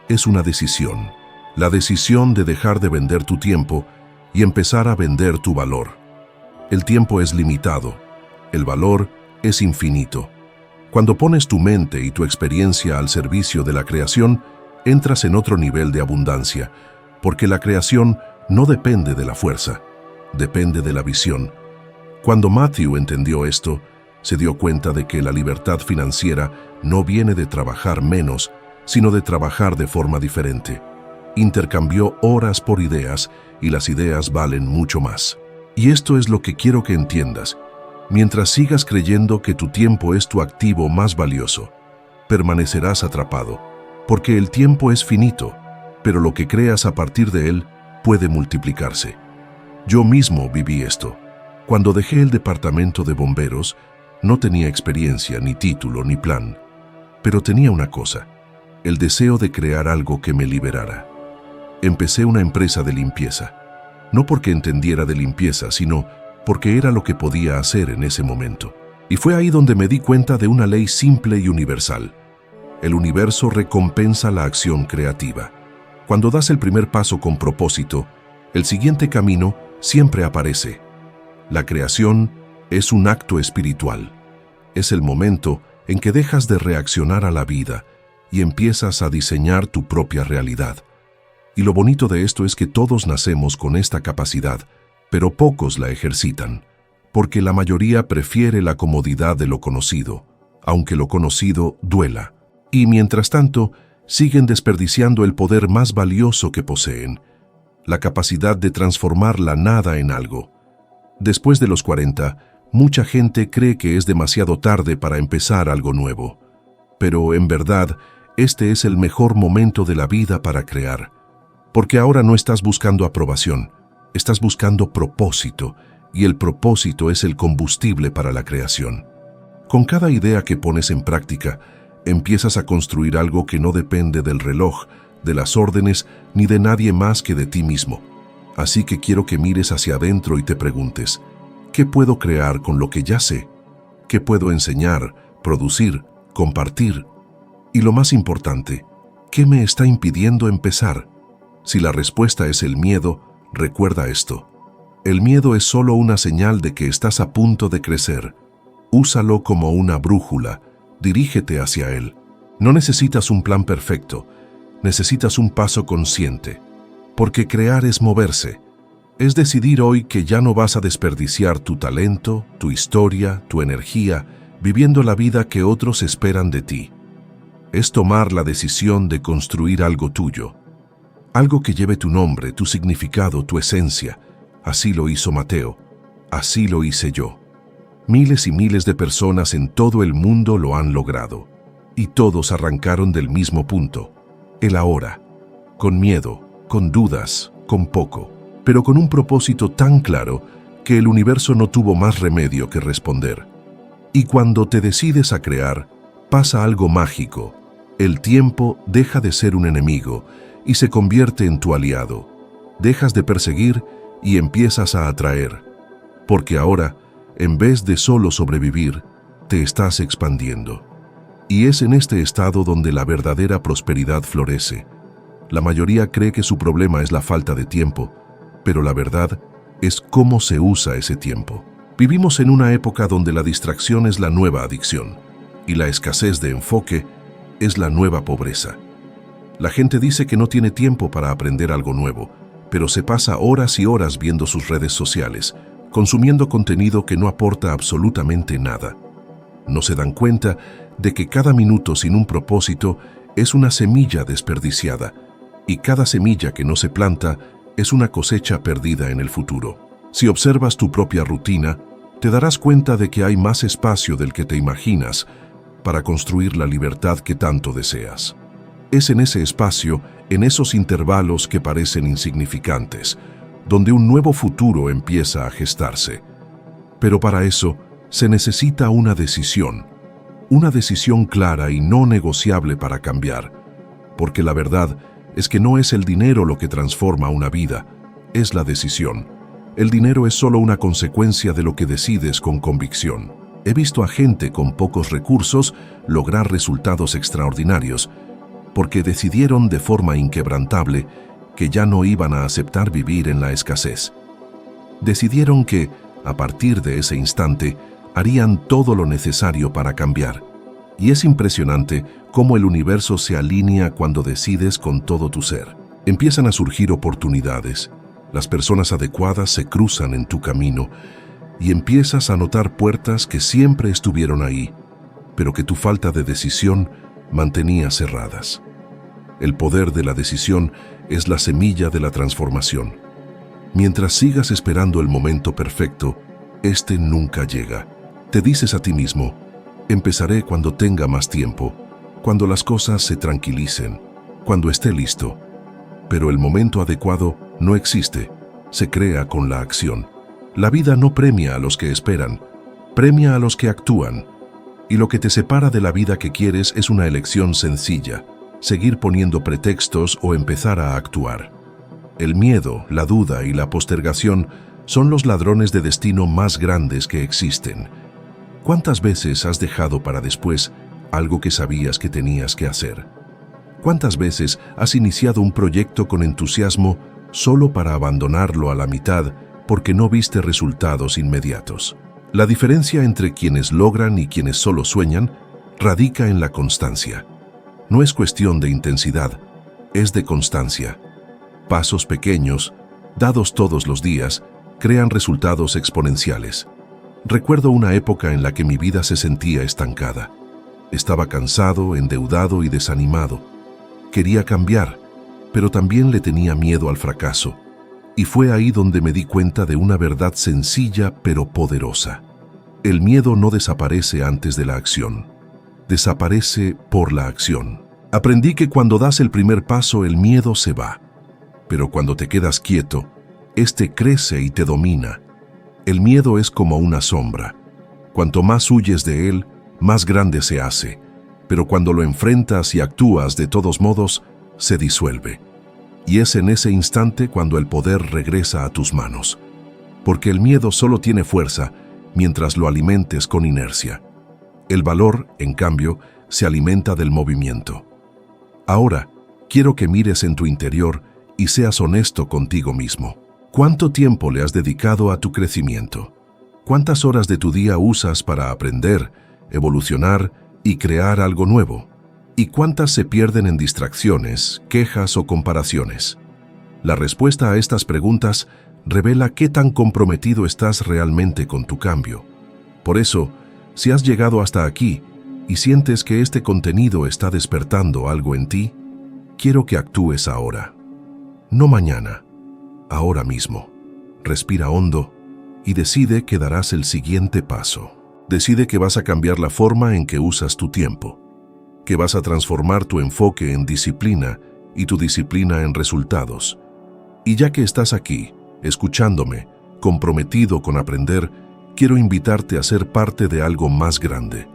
es una decisión. La decisión de dejar de vender tu tiempo y empezar a vender tu valor. El tiempo es limitado. El valor es infinito. Cuando pones tu mente y tu experiencia al servicio de la creación, entras en otro nivel de abundancia, porque la creación no depende de la fuerza, depende de la visión. Cuando Matthew entendió esto, se dio cuenta de que la libertad financiera no viene de trabajar menos, sino de trabajar de forma diferente. Intercambió horas por ideas y las ideas valen mucho más. Y esto es lo que quiero que entiendas. Mientras sigas creyendo que tu tiempo es tu activo más valioso, permanecerás atrapado, porque el tiempo es finito, pero lo que creas a partir de él puede multiplicarse. Yo mismo viví esto. Cuando dejé el departamento de bomberos, no tenía experiencia, ni título, ni plan, pero tenía una cosa, el deseo de crear algo que me liberara. Empecé una empresa de limpieza, no porque entendiera de limpieza, sino porque era lo que podía hacer en ese momento. Y fue ahí donde me di cuenta de una ley simple y universal. El universo recompensa la acción creativa. Cuando das el primer paso con propósito, el siguiente camino siempre aparece. La creación es un acto espiritual. Es el momento en que dejas de reaccionar a la vida y empiezas a diseñar tu propia realidad. Y lo bonito de esto es que todos nacemos con esta capacidad, pero pocos la ejercitan, porque la mayoría prefiere la comodidad de lo conocido, aunque lo conocido duela. Y mientras tanto, siguen desperdiciando el poder más valioso que poseen, la capacidad de transformar la nada en algo. Después de los 40, mucha gente cree que es demasiado tarde para empezar algo nuevo. Pero en verdad, este es el mejor momento de la vida para crear. Porque ahora no estás buscando aprobación, estás buscando propósito, y el propósito es el combustible para la creación. Con cada idea que pones en práctica, empiezas a construir algo que no depende del reloj, de las órdenes, ni de nadie más que de ti mismo. Así que quiero que mires hacia adentro y te preguntes, ¿qué puedo crear con lo que ya sé? ¿Qué puedo enseñar, producir, compartir? Y lo más importante, ¿qué me está impidiendo empezar? Si la respuesta es el miedo, recuerda esto. El miedo es solo una señal de que estás a punto de crecer. Úsalo como una brújula, dirígete hacia él. No necesitas un plan perfecto, necesitas un paso consciente. Porque crear es moverse. Es decidir hoy que ya no vas a desperdiciar tu talento, tu historia, tu energía, viviendo la vida que otros esperan de ti. Es tomar la decisión de construir algo tuyo. Algo que lleve tu nombre, tu significado, tu esencia. Así lo hizo Mateo. Así lo hice yo. Miles y miles de personas en todo el mundo lo han logrado. Y todos arrancaron del mismo punto. El ahora. Con miedo, con dudas, con poco. Pero con un propósito tan claro que el universo no tuvo más remedio que responder. Y cuando te decides a crear, pasa algo mágico. El tiempo deja de ser un enemigo y se convierte en tu aliado. Dejas de perseguir y empiezas a atraer. Porque ahora, en vez de solo sobrevivir, te estás expandiendo. Y es en este estado donde la verdadera prosperidad florece. La mayoría cree que su problema es la falta de tiempo, pero la verdad es cómo se usa ese tiempo. Vivimos en una época donde la distracción es la nueva adicción y la escasez de enfoque es la nueva pobreza. La gente dice que no tiene tiempo para aprender algo nuevo, pero se pasa horas y horas viendo sus redes sociales, consumiendo contenido que no aporta absolutamente nada. No se dan cuenta de que cada minuto sin un propósito es una semilla desperdiciada, y cada semilla que no se planta es una cosecha perdida en el futuro. Si observas tu propia rutina, te darás cuenta de que hay más espacio del que te imaginas para construir la libertad que tanto deseas. Es en ese espacio, en esos intervalos que parecen insignificantes, donde un nuevo futuro empieza a gestarse. Pero para eso se necesita una decisión clara y no negociable para cambiar, porque la verdad es que no es el dinero lo que transforma una vida, es la decisión. El dinero es solo una consecuencia de lo que decides con convicción. He visto a gente con pocos recursos lograr resultados extraordinarios, porque decidieron de forma inquebrantable que ya no iban a aceptar vivir en la escasez. Decidieron que, a partir de ese instante, harían todo lo necesario para cambiar. Y es impresionante cómo el universo se alinea cuando decides con todo tu ser. Empiezan a surgir oportunidades, las personas adecuadas se cruzan en tu camino y empiezas a notar puertas que siempre estuvieron ahí, pero que tu falta de decisión mantenía cerradas. El poder de la decisión es la semilla de la transformación. Mientras sigas esperando el momento perfecto, este nunca llega. Te dices a ti mismo, empezaré cuando tenga más tiempo, cuando las cosas se tranquilicen, cuando esté listo. Pero el momento adecuado no existe, se crea con la acción. La vida no premia a los que esperan, premia a los que actúan. Y lo que te separa de la vida que quieres es una elección sencilla, seguir poniendo pretextos o empezar a actuar. El miedo, la duda y la postergación son los ladrones de destino más grandes que existen. ¿Cuántas veces has dejado para después algo que sabías que tenías que hacer? ¿Cuántas veces has iniciado un proyecto con entusiasmo solo para abandonarlo a la mitad porque no viste resultados inmediatos. La diferencia entre quienes logran y quienes solo sueñan radica en la constancia. No es cuestión de intensidad, es de constancia. Pasos pequeños, dados todos los días, crean resultados exponenciales. Recuerdo una época en la que mi vida se sentía estancada. Estaba cansado, endeudado y desanimado. Quería cambiar, pero también le tenía miedo al fracaso. Y fue ahí donde me di cuenta de una verdad sencilla pero poderosa. El miedo no desaparece antes de la acción. Desaparece por la acción. Aprendí que cuando das el primer paso el miedo se va. Pero cuando te quedas quieto, este crece y te domina. El miedo es como una sombra. Cuanto más huyes de él, más grande se hace. Pero cuando lo enfrentas y actúas de todos modos, se disuelve. Y es en ese instante cuando el poder regresa a tus manos. Porque el miedo solo tiene fuerza mientras lo alimentes con inercia. El valor, en cambio, se alimenta del movimiento. Ahora, quiero que mires en tu interior y seas honesto contigo mismo. ¿Cuánto tiempo le has dedicado a tu crecimiento? ¿Cuántas horas de tu día usas para aprender, evolucionar y crear algo nuevo? ¿Y cuántas se pierden en distracciones, quejas o comparaciones? La respuesta a estas preguntas revela qué tan comprometido estás realmente con tu cambio. Por eso, si has llegado hasta aquí y sientes que este contenido está despertando algo en ti, quiero que actúes ahora. No mañana, ahora mismo. Respira hondo y decide que darás el siguiente paso. Decide que vas a cambiar la forma en que usas tu tiempo, que vas a transformar tu enfoque en disciplina y tu disciplina en resultados. Y ya que estás aquí, escuchándome, comprometido con aprender, quiero invitarte a ser parte de algo más grande.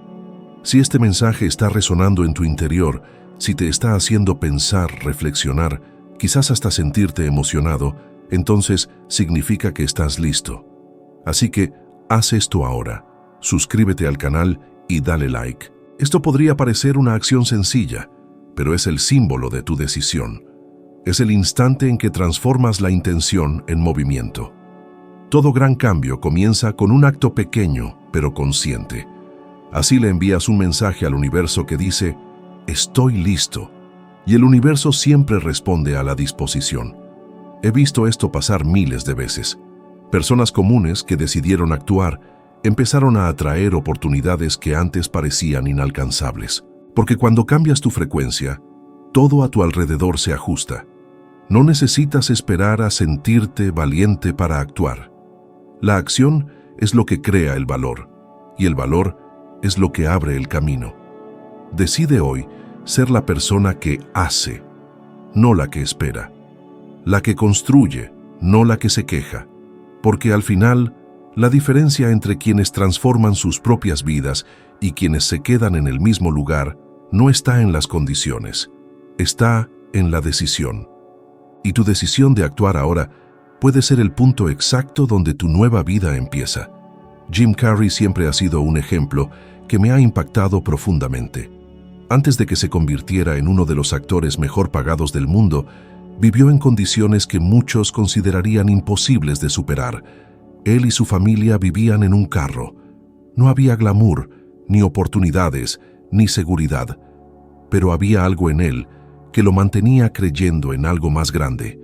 Si este mensaje está resonando en tu interior, si te está haciendo pensar, reflexionar, quizás hasta sentirte emocionado, entonces significa que estás listo. Así que haz esto ahora. Suscríbete al canal y dale like. Esto podría parecer una acción sencilla, pero es el símbolo de tu decisión. Es el instante en que transformas la intención en movimiento. Todo gran cambio comienza con un acto pequeño, pero consciente. Así le envías un mensaje al universo que dice, estoy listo. Y el universo siempre responde a la disposición. He visto esto pasar miles de veces. Personas comunes que decidieron actuar empezaron a atraer oportunidades que antes parecían inalcanzables. Porque cuando cambias tu frecuencia, todo a tu alrededor se ajusta. No necesitas esperar a sentirte valiente para actuar. La acción es lo que crea el valor, y el valor es lo que abre el camino. Decide hoy ser la persona que hace, no la que espera. La que construye, no la que se queja. Porque al final, la diferencia entre quienes transforman sus propias vidas y quienes se quedan en el mismo lugar no está en las condiciones, está en la decisión. Y tu decisión de actuar ahora puede ser el punto exacto donde tu nueva vida empieza. Jim Carrey siempre ha sido un ejemplo que me ha impactado profundamente. Antes de que se convirtiera en uno de los actores mejor pagados del mundo, vivió en condiciones que muchos considerarían imposibles de superar. Él y su familia vivían en un carro. No había glamour, ni oportunidades, ni seguridad. Pero había algo en él que lo mantenía creyendo en algo más grande.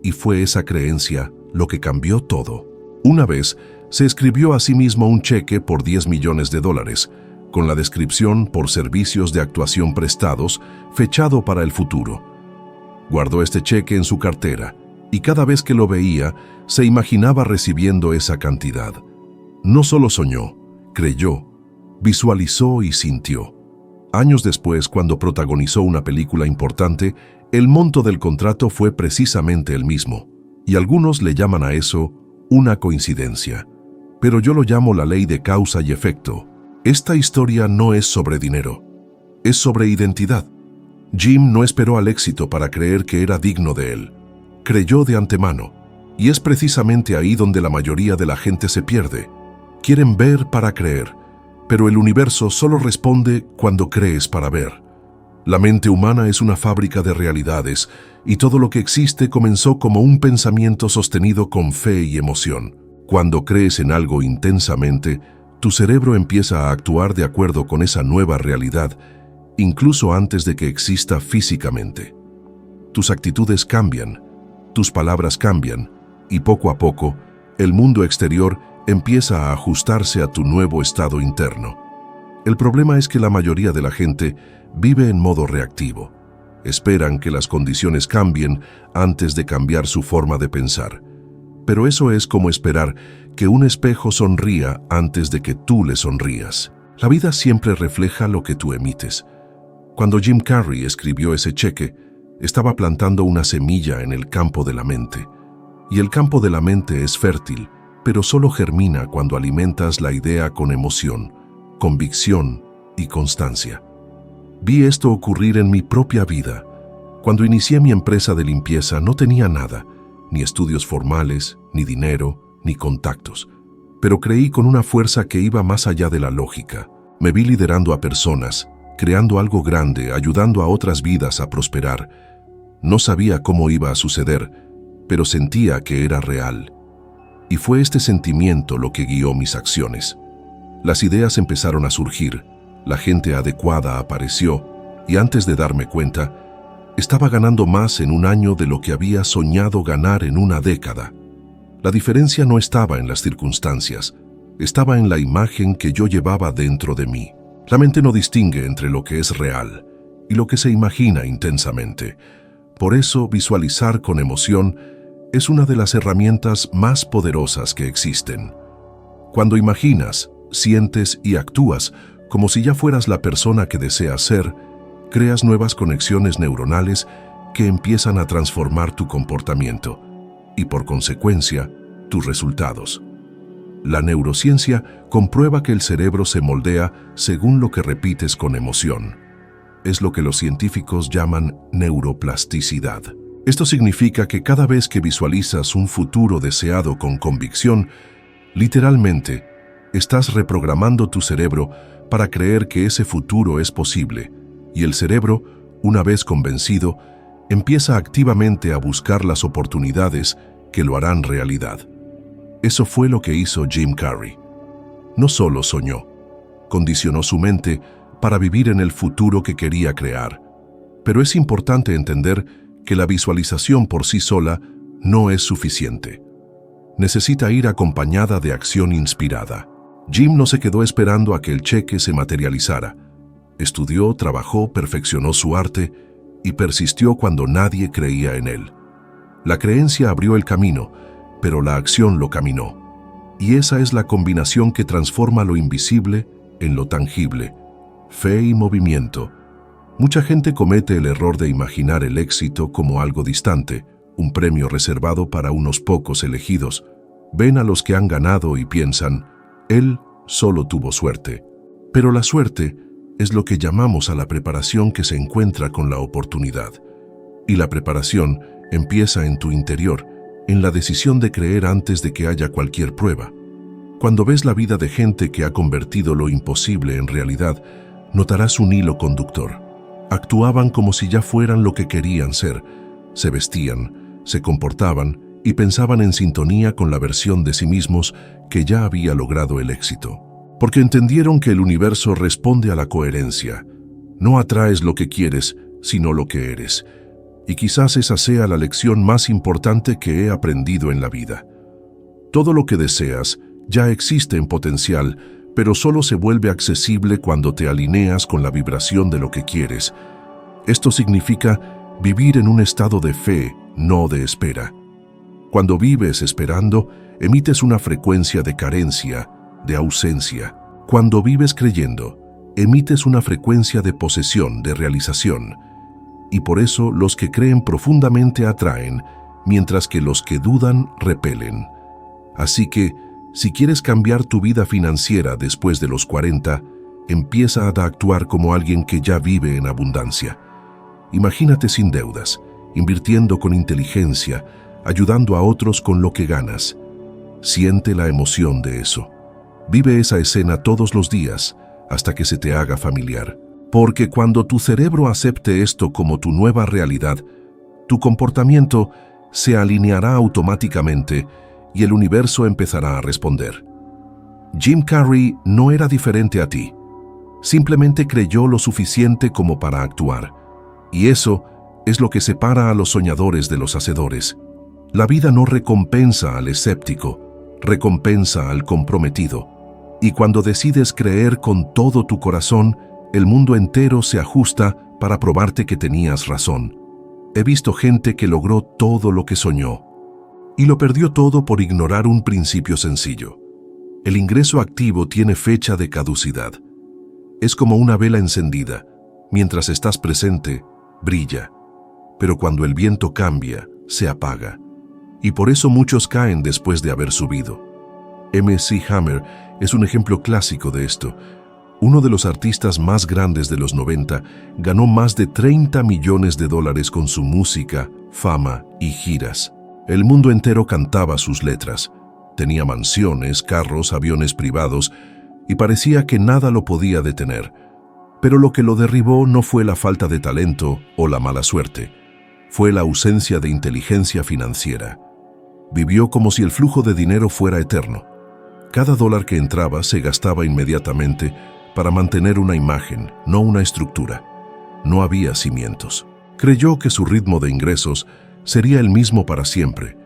Y fue esa creencia lo que cambió todo. Una vez, se escribió a sí mismo un cheque por $10 millones, con la descripción por servicios de actuación prestados, fechado para el futuro. Guardó este cheque en su cartera, y cada vez que lo veía, se imaginaba recibiendo esa cantidad. No solo soñó, creyó, visualizó y sintió. Años después, cuando protagonizó una película importante, el monto del contrato fue precisamente el mismo, y algunos le llaman a eso una coincidencia. Pero yo lo llamo la ley de causa y efecto. Esta historia no es sobre dinero, es sobre identidad. Jim no esperó al éxito para creer que era digno de él. Creyó de antemano, y es precisamente ahí donde la mayoría de la gente se pierde. Quieren ver para creer, pero el universo solo responde cuando crees para ver. La mente humana es una fábrica de realidades y todo lo que existe comenzó como un pensamiento sostenido con fe y emoción. Cuando crees en algo intensamente, tu cerebro empieza a actuar de acuerdo con esa nueva realidad, incluso antes de que exista físicamente. Tus actitudes cambian, tus palabras cambian, y poco a poco, el mundo exterior empieza a ajustarse a tu nuevo estado interno. El problema es que la mayoría de la gente vive en modo reactivo. Esperan que las condiciones cambien antes de cambiar su forma de pensar. Pero eso es como esperar que un espejo sonría antes de que tú le sonrías. La vida siempre refleja lo que tú emites. Cuando Jim Carrey escribió ese cheque, estaba plantando una semilla en el campo de la mente. Y el campo de la mente es fértil, pero solo germina cuando alimentas la idea con emoción, convicción y constancia. Vi esto ocurrir en mi propia vida. Cuando inicié mi empresa de limpieza no tenía nada, ni estudios formales, ni dinero, ni contactos. Pero creí con una fuerza que iba más allá de la lógica. Me vi liderando a personas, creando algo grande, ayudando a otras vidas a prosperar. No sabía cómo iba a suceder, pero sentía que era real. Y fue este sentimiento lo que guió mis acciones. Las ideas empezaron a surgir, la gente adecuada apareció, y antes de darme cuenta, estaba ganando más en un año de lo que había soñado ganar en una década. La diferencia no estaba en las circunstancias, estaba en la imagen que yo llevaba dentro de mí. La mente no distingue entre lo que es real y lo que se imagina intensamente. Por eso, visualizar con emoción es una de las herramientas más poderosas que existen. Cuando imaginas, sientes y actúas como si ya fueras la persona que deseas ser, creas nuevas conexiones neuronales que empiezan a transformar tu comportamiento y, por consecuencia, tus resultados. La neurociencia comprueba que el cerebro se moldea según lo que repites con emoción. Es lo que los científicos llaman neuroplasticidad. Esto significa que cada vez que visualizas un futuro deseado con convicción, literalmente, estás reprogramando tu cerebro para creer que ese futuro es posible, y el cerebro, una vez convencido, empieza activamente a buscar las oportunidades que lo harán realidad. Eso fue lo que hizo Jim Carrey. No solo soñó, condicionó su mente para vivir en el futuro que quería crear. Pero es importante entender que la visualización por sí sola no es suficiente. Necesita ir acompañada de acción inspirada. Jim no se quedó esperando a que el cheque se materializara. Estudió, trabajó, perfeccionó su arte y persistió cuando nadie creía en él. La creencia abrió el camino, pero la acción lo caminó. Y esa es la combinación que transforma lo invisible en lo tangible. Fe y movimiento. Mucha gente comete el error de imaginar el éxito como algo distante, un premio reservado para unos pocos elegidos. Ven a los que han ganado y piensan, él solo tuvo suerte. Pero la suerte es lo que llamamos a la preparación que se encuentra con la oportunidad. Y la preparación empieza en tu interior, en la decisión de creer antes de que haya cualquier prueba. Cuando ves la vida de gente que ha convertido lo imposible en realidad, notarás un hilo conductor. Actuaban como si ya fueran lo que querían ser. Se vestían, se comportaban y pensaban en sintonía con la versión de sí mismos que ya había logrado el éxito. Porque entendieron que el universo responde a la coherencia. No atraes lo que quieres, sino lo que eres. Y quizás esa sea la lección más importante que he aprendido en la vida. Todo lo que deseas ya existe en potencial, pero solo se vuelve accesible cuando te alineas con la vibración de lo que quieres. Esto significa vivir en un estado de fe, no de espera. Cuando vives esperando, emites una frecuencia de carencia, de ausencia. Cuando vives creyendo, emites una frecuencia de posesión, de realización. Y por eso los que creen profundamente atraen, mientras que los que dudan repelen. Así que, si quieres cambiar tu vida financiera después de los 40, empieza a actuar como alguien que ya vive en abundancia. Imagínate sin deudas, invirtiendo con inteligencia, ayudando a otros con lo que ganas. Siente la emoción de eso. Vive esa escena todos los días hasta que se te haga familiar. Porque cuando tu cerebro acepte esto como tu nueva realidad, tu comportamiento se alineará automáticamente y el universo empezará a responder. Jim Carrey no era diferente a ti. Simplemente creyó lo suficiente como para actuar. Y eso es lo que separa a los soñadores de los hacedores. La vida no recompensa al escéptico, recompensa al comprometido. Y cuando decides creer con todo tu corazón, el mundo entero se ajusta para probarte que tenías razón. He visto gente que logró todo lo que soñó y lo perdió todo por ignorar un principio sencillo. El ingreso activo tiene fecha de caducidad. Es como una vela encendida. Mientras estás presente, brilla. Pero cuando el viento cambia, se apaga. Y por eso muchos caen después de haber subido. M.C. Hammer es un ejemplo clásico de esto. Uno de los artistas más grandes de los 90 ganó más de $30 millones con su música, fama y giras. El mundo entero cantaba sus letras. Tenía mansiones, carros, aviones privados y parecía que nada lo podía detener. Pero lo que lo derribó no fue la falta de talento o la mala suerte. Fue la ausencia de inteligencia financiera. Vivió como si el flujo de dinero fuera eterno. Cada dólar que entraba se gastaba inmediatamente para mantener una imagen, no una estructura. No había cimientos. Creyó que su ritmo de ingresos sería el mismo para siempre,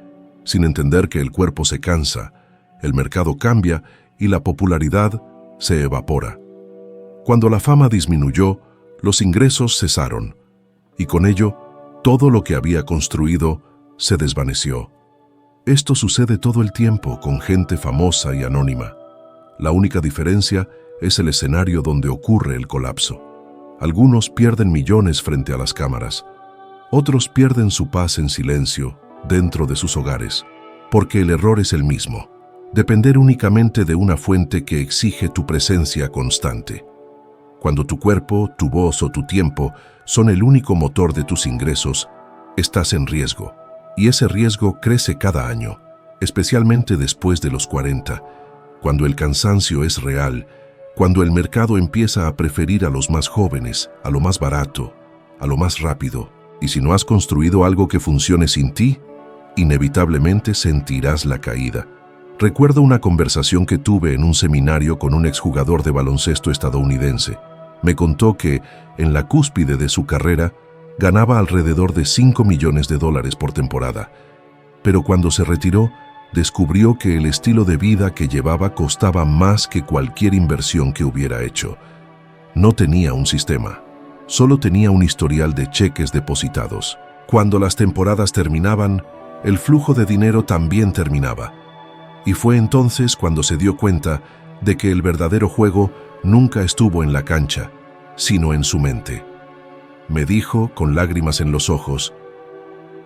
sin entender que el cuerpo se cansa, el mercado cambia y la popularidad se evapora. Cuando la fama disminuyó, los ingresos cesaron, y con ello, todo lo que había construido se desvaneció. Esto sucede todo el tiempo con gente famosa y anónima. La única diferencia es el escenario donde ocurre el colapso. Algunos pierden millones frente a las cámaras. Otros pierden su paz en silencio, dentro de sus hogares. Porque el error es el mismo. Depender únicamente de una fuente que exige tu presencia constante. Cuando tu cuerpo, tu voz o tu tiempo son el único motor de tus ingresos, estás en riesgo. Y ese riesgo crece cada año, especialmente después de los 40, cuando el cansancio es real, cuando el mercado empieza a preferir a los más jóvenes, a lo más barato, a lo más rápido. Y si no has construido algo que funcione sin ti, inevitablemente sentirás la caída. Recuerdo una conversación que tuve en un seminario con un exjugador de baloncesto estadounidense. Me contó que, en la cúspide de su carrera, ganaba alrededor de $5 millones por temporada. Pero cuando se retiró, descubrió que el estilo de vida que llevaba costaba más que cualquier inversión que hubiera hecho. No tenía un sistema, solo tenía un historial de cheques depositados. Cuando las temporadas terminaban, el flujo de dinero también terminaba. Y fue entonces cuando se dio cuenta de que el verdadero juego nunca estuvo en la cancha, sino en su mente. Me dijo, con lágrimas en los ojos,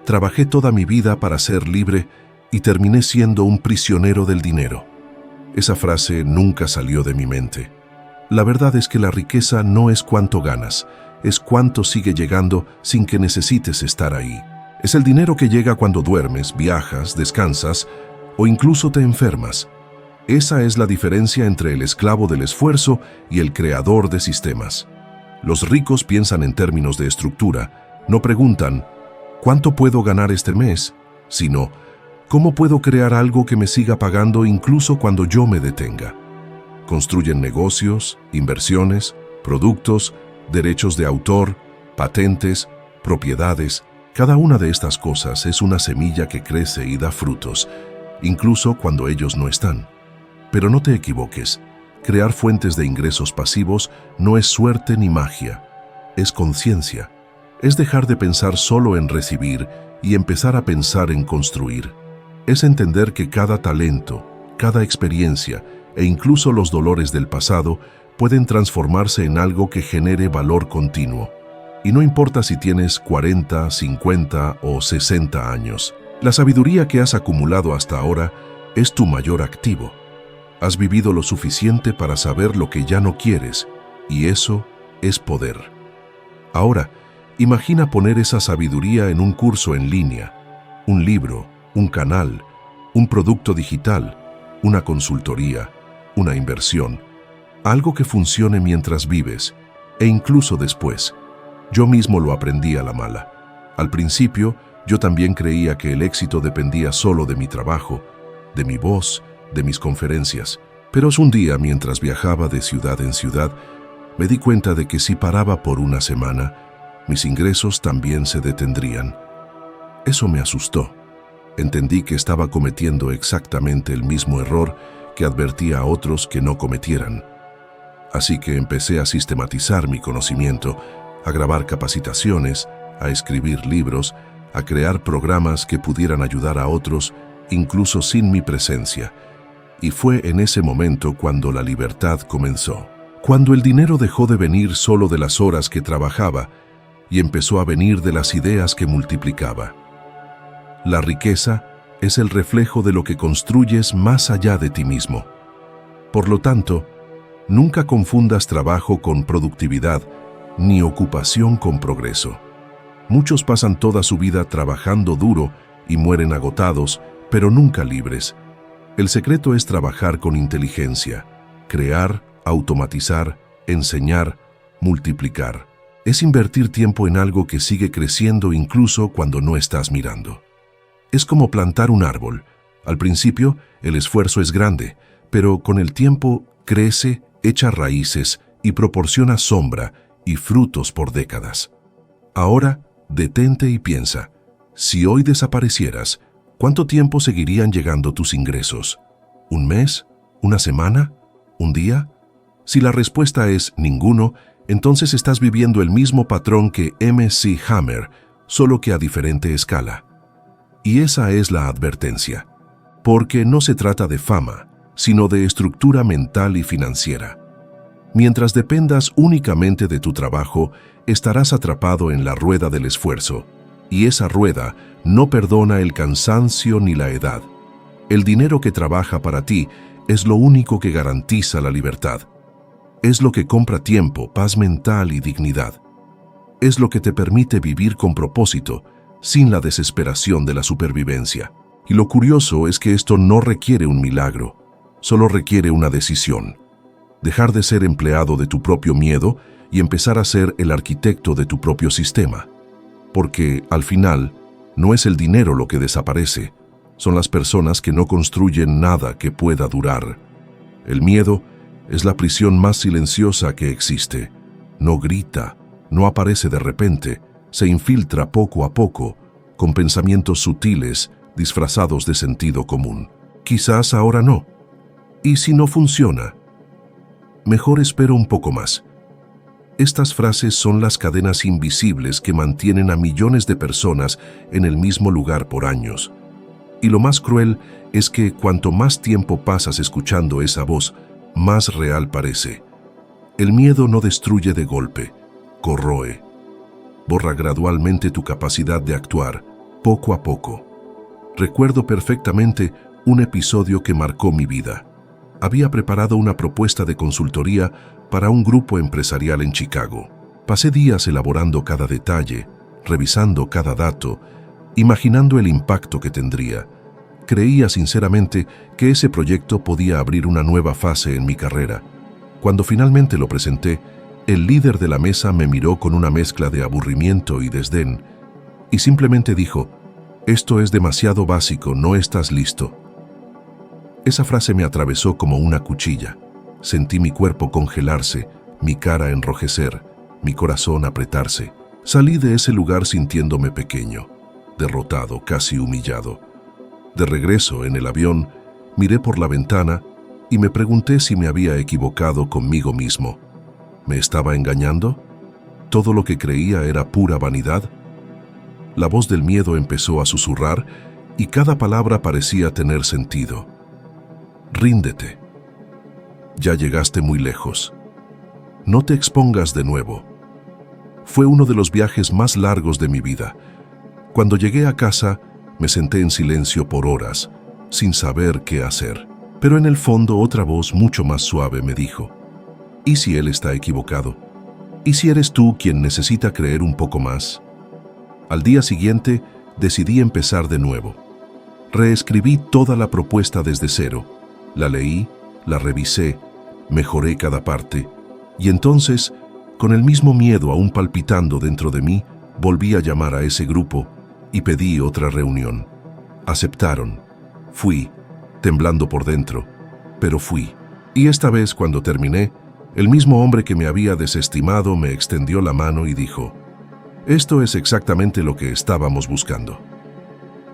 «Trabajé toda mi vida para ser libre y terminé siendo un prisionero del dinero». Esa frase nunca salió de mi mente. La verdad es que la riqueza no es cuánto ganas, es cuánto sigue llegando sin que necesites estar ahí. Es el dinero que llega cuando duermes, viajas, descansas o incluso te enfermas. Esa es la diferencia entre el esclavo del esfuerzo y el creador de sistemas. Los ricos piensan en términos de estructura, no preguntan ¿cuánto puedo ganar este mes?, sino ¿cómo puedo crear algo que me siga pagando incluso cuando yo me detenga? Construyen negocios, inversiones, productos, derechos de autor, patentes, propiedades. Cada una de estas cosas es una semilla que crece y da frutos, incluso cuando ellos no están. Pero no te equivoques. Crear fuentes de ingresos pasivos no es suerte ni magia, es conciencia. Es dejar de pensar solo en recibir y empezar a pensar en construir. Es entender que cada talento, cada experiencia e incluso los dolores del pasado pueden transformarse en algo que genere valor continuo. Y no importa si tienes 40, 50 o 60 años, la sabiduría que has acumulado hasta ahora es tu mayor activo. Has vivido lo suficiente para saber lo que ya no quieres, y eso es poder. Ahora, imagina poner esa sabiduría en un curso en línea, un libro, un canal, un producto digital, una consultoría, una inversión, algo que funcione mientras vives, e incluso después. Yo mismo lo aprendí a la mala. Al principio, yo también creía que el éxito dependía solo de mi trabajo, de mi voz, de mis conferencias. Pero un día, mientras viajaba de ciudad en ciudad, me di cuenta de que si paraba por una semana, mis ingresos también se detendrían. Eso me asustó. Entendí que estaba cometiendo exactamente el mismo error que advertía a otros que no cometieran. Así que empecé a sistematizar mi conocimiento, a grabar capacitaciones, a escribir libros, a crear programas que pudieran ayudar a otros, incluso sin mi presencia. Y fue en ese momento cuando la libertad comenzó. Cuando el dinero dejó de venir solo de las horas que trabajaba y empezó a venir de las ideas que multiplicaba. La riqueza es el reflejo de lo que construyes más allá de ti mismo. Por lo tanto, nunca confundas trabajo con productividad, ni ocupación con progreso. Muchos pasan toda su vida trabajando duro y mueren agotados, pero nunca libres. El secreto es trabajar con inteligencia, crear, automatizar, enseñar, multiplicar. Es invertir tiempo en algo que sigue creciendo incluso cuando no estás mirando. Es como plantar un árbol. Al principio, el esfuerzo es grande, pero con el tiempo crece, echa raíces y proporciona sombra y frutos por décadas. Ahora, detente y piensa, si hoy desaparecieras, ¿cuánto tiempo seguirían llegando tus ingresos? ¿Un mes? ¿Una semana? ¿Un día? Si la respuesta es ninguno, entonces estás viviendo el mismo patrón que M.C. Hammer, solo que a diferente escala. Y esa es la advertencia, porque no se trata de fama, sino de estructura mental y financiera. Mientras dependas únicamente de tu trabajo, estarás atrapado en la rueda del esfuerzo, y esa rueda no perdona el cansancio ni la edad. El dinero que trabaja para ti es lo único que garantiza la libertad. Es lo que compra tiempo, paz mental y dignidad. Es lo que te permite vivir con propósito, sin la desesperación de la supervivencia. Y lo curioso es que esto no requiere un milagro, solo requiere una decisión. Dejar de ser empleado de tu propio miedo y empezar a ser el arquitecto de tu propio sistema. Porque, al final, no es el dinero lo que desaparece, son las personas que no construyen nada que pueda durar. El miedo es la prisión más silenciosa que existe. No grita, no aparece de repente, se infiltra poco a poco, con pensamientos sutiles, disfrazados de sentido común. Quizás ahora no. ¿Y si no funciona? Mejor espero un poco más. Estas frases son las cadenas invisibles que mantienen a millones de personas en el mismo lugar por años. Y lo más cruel es que cuanto más tiempo pasas escuchando esa voz, más real parece. El miedo no destruye de golpe, corroe. Borra gradualmente tu capacidad de actuar, poco a poco. Recuerdo perfectamente un episodio que marcó mi vida. Había preparado una propuesta de consultoría para un grupo empresarial en Chicago. Pasé días elaborando cada detalle, revisando cada dato, imaginando el impacto que tendría. Creía sinceramente que ese proyecto podía abrir una nueva fase en mi carrera. Cuando finalmente lo presenté, el líder de la mesa me miró con una mezcla de aburrimiento y desdén, y simplemente dijo: «Esto es demasiado básico, no estás listo». Esa frase me atravesó como una cuchilla. Sentí mi cuerpo congelarse, mi cara enrojecer, mi corazón apretarse. Salí de ese lugar sintiéndome pequeño, derrotado, casi humillado. De regreso en el avión, miré por la ventana y me pregunté si me había equivocado conmigo mismo. ¿Me estaba engañando? ¿Todo lo que creía era pura vanidad? La voz del miedo empezó a susurrar y cada palabra parecía tener sentido. Ríndete. Ya llegaste muy lejos. No te expongas de nuevo. Fue uno de los viajes más largos de mi vida. Cuando llegué a casa, me senté en silencio por horas, sin saber qué hacer. Pero en el fondo otra voz mucho más suave me dijo: ¿y si él está equivocado? ¿Y si eres tú quien necesita creer un poco más? Al día siguiente, decidí empezar de nuevo. Reescribí toda la propuesta desde cero. La leí, la revisé, mejoré cada parte, y entonces Con el mismo miedo aún palpitando dentro de mí, volví a llamar a ese grupo y pedí otra reunión. Aceptaron. Fui, temblando por dentro, pero fui. Y esta vez, cuando terminé, el mismo hombre que me había desestimado me extendió la mano y dijo: «Esto es exactamente lo que estábamos buscando».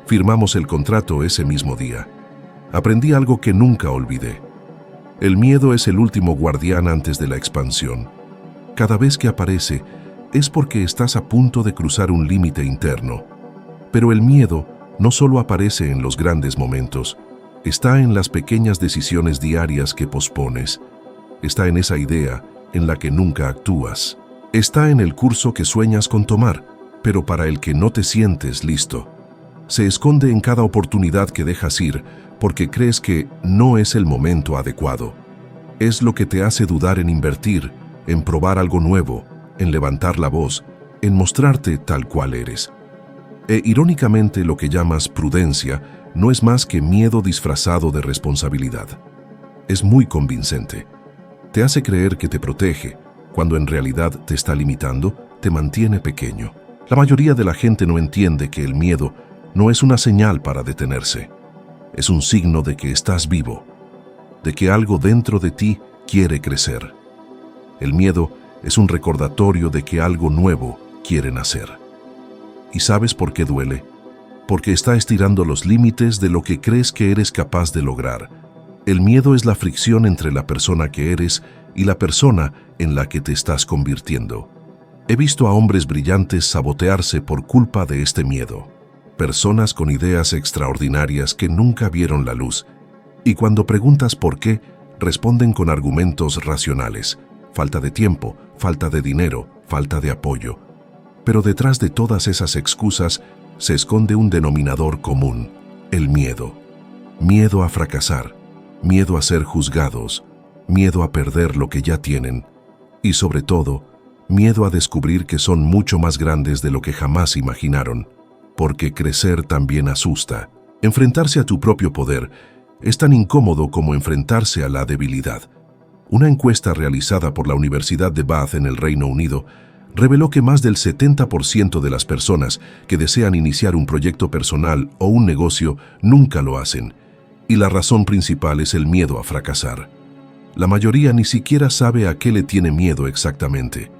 Firmamos el contrato ese mismo día. Aprendí algo que nunca olvidé. El miedo es el último guardián antes de la expansión. Cada vez que aparece, es porque estás a punto de cruzar un límite interno. Pero el miedo no solo aparece en los grandes momentos, está en las pequeñas decisiones diarias que pospones. Está en esa idea en la que nunca actúas. Está en el curso que sueñas con tomar, pero para el que no te sientes listo. Se esconde en cada oportunidad que dejas ir porque crees que no es el momento adecuado. Es lo que te hace dudar en invertir, en probar algo nuevo, en levantar la voz, en mostrarte tal cual eres. Irónicamente, lo que llamas prudencia no es más que miedo disfrazado de responsabilidad. Es muy convincente. Te hace creer que te protege, cuando en realidad te está limitando, te mantiene pequeño. La mayoría de la gente no entiende que el miedo no es una señal para detenerse. Es un signo de que estás vivo, de que algo dentro de ti quiere crecer. El miedo es un recordatorio de que algo nuevo quiere nacer. ¿Y sabes por qué duele? Porque está estirando los límites de lo que crees que eres capaz de lograr. El miedo es la fricción entre la persona que eres y la persona en la que te estás convirtiendo. He visto a hombres brillantes sabotearse por culpa de este miedo. Personas con ideas extraordinarias que nunca vieron la luz. Y cuando preguntas por qué, responden con argumentos racionales. Falta de tiempo, falta de dinero, falta de apoyo. Pero detrás de todas esas excusas se esconde un denominador común: el miedo. Miedo a fracasar, miedo a ser juzgados, miedo a perder lo que ya tienen y, sobre todo, miedo a descubrir que son mucho más grandes de lo que jamás imaginaron, porque crecer también asusta. Enfrentarse a tu propio poder es tan incómodo como enfrentarse a la debilidad. Una encuesta realizada por la Universidad de Bath en el Reino Unido reveló que más del 70% de las personas que desean iniciar un proyecto personal o un negocio nunca lo hacen, y la razón principal es el miedo a fracasar. La mayoría ni siquiera sabe a qué le tiene miedo exactamente.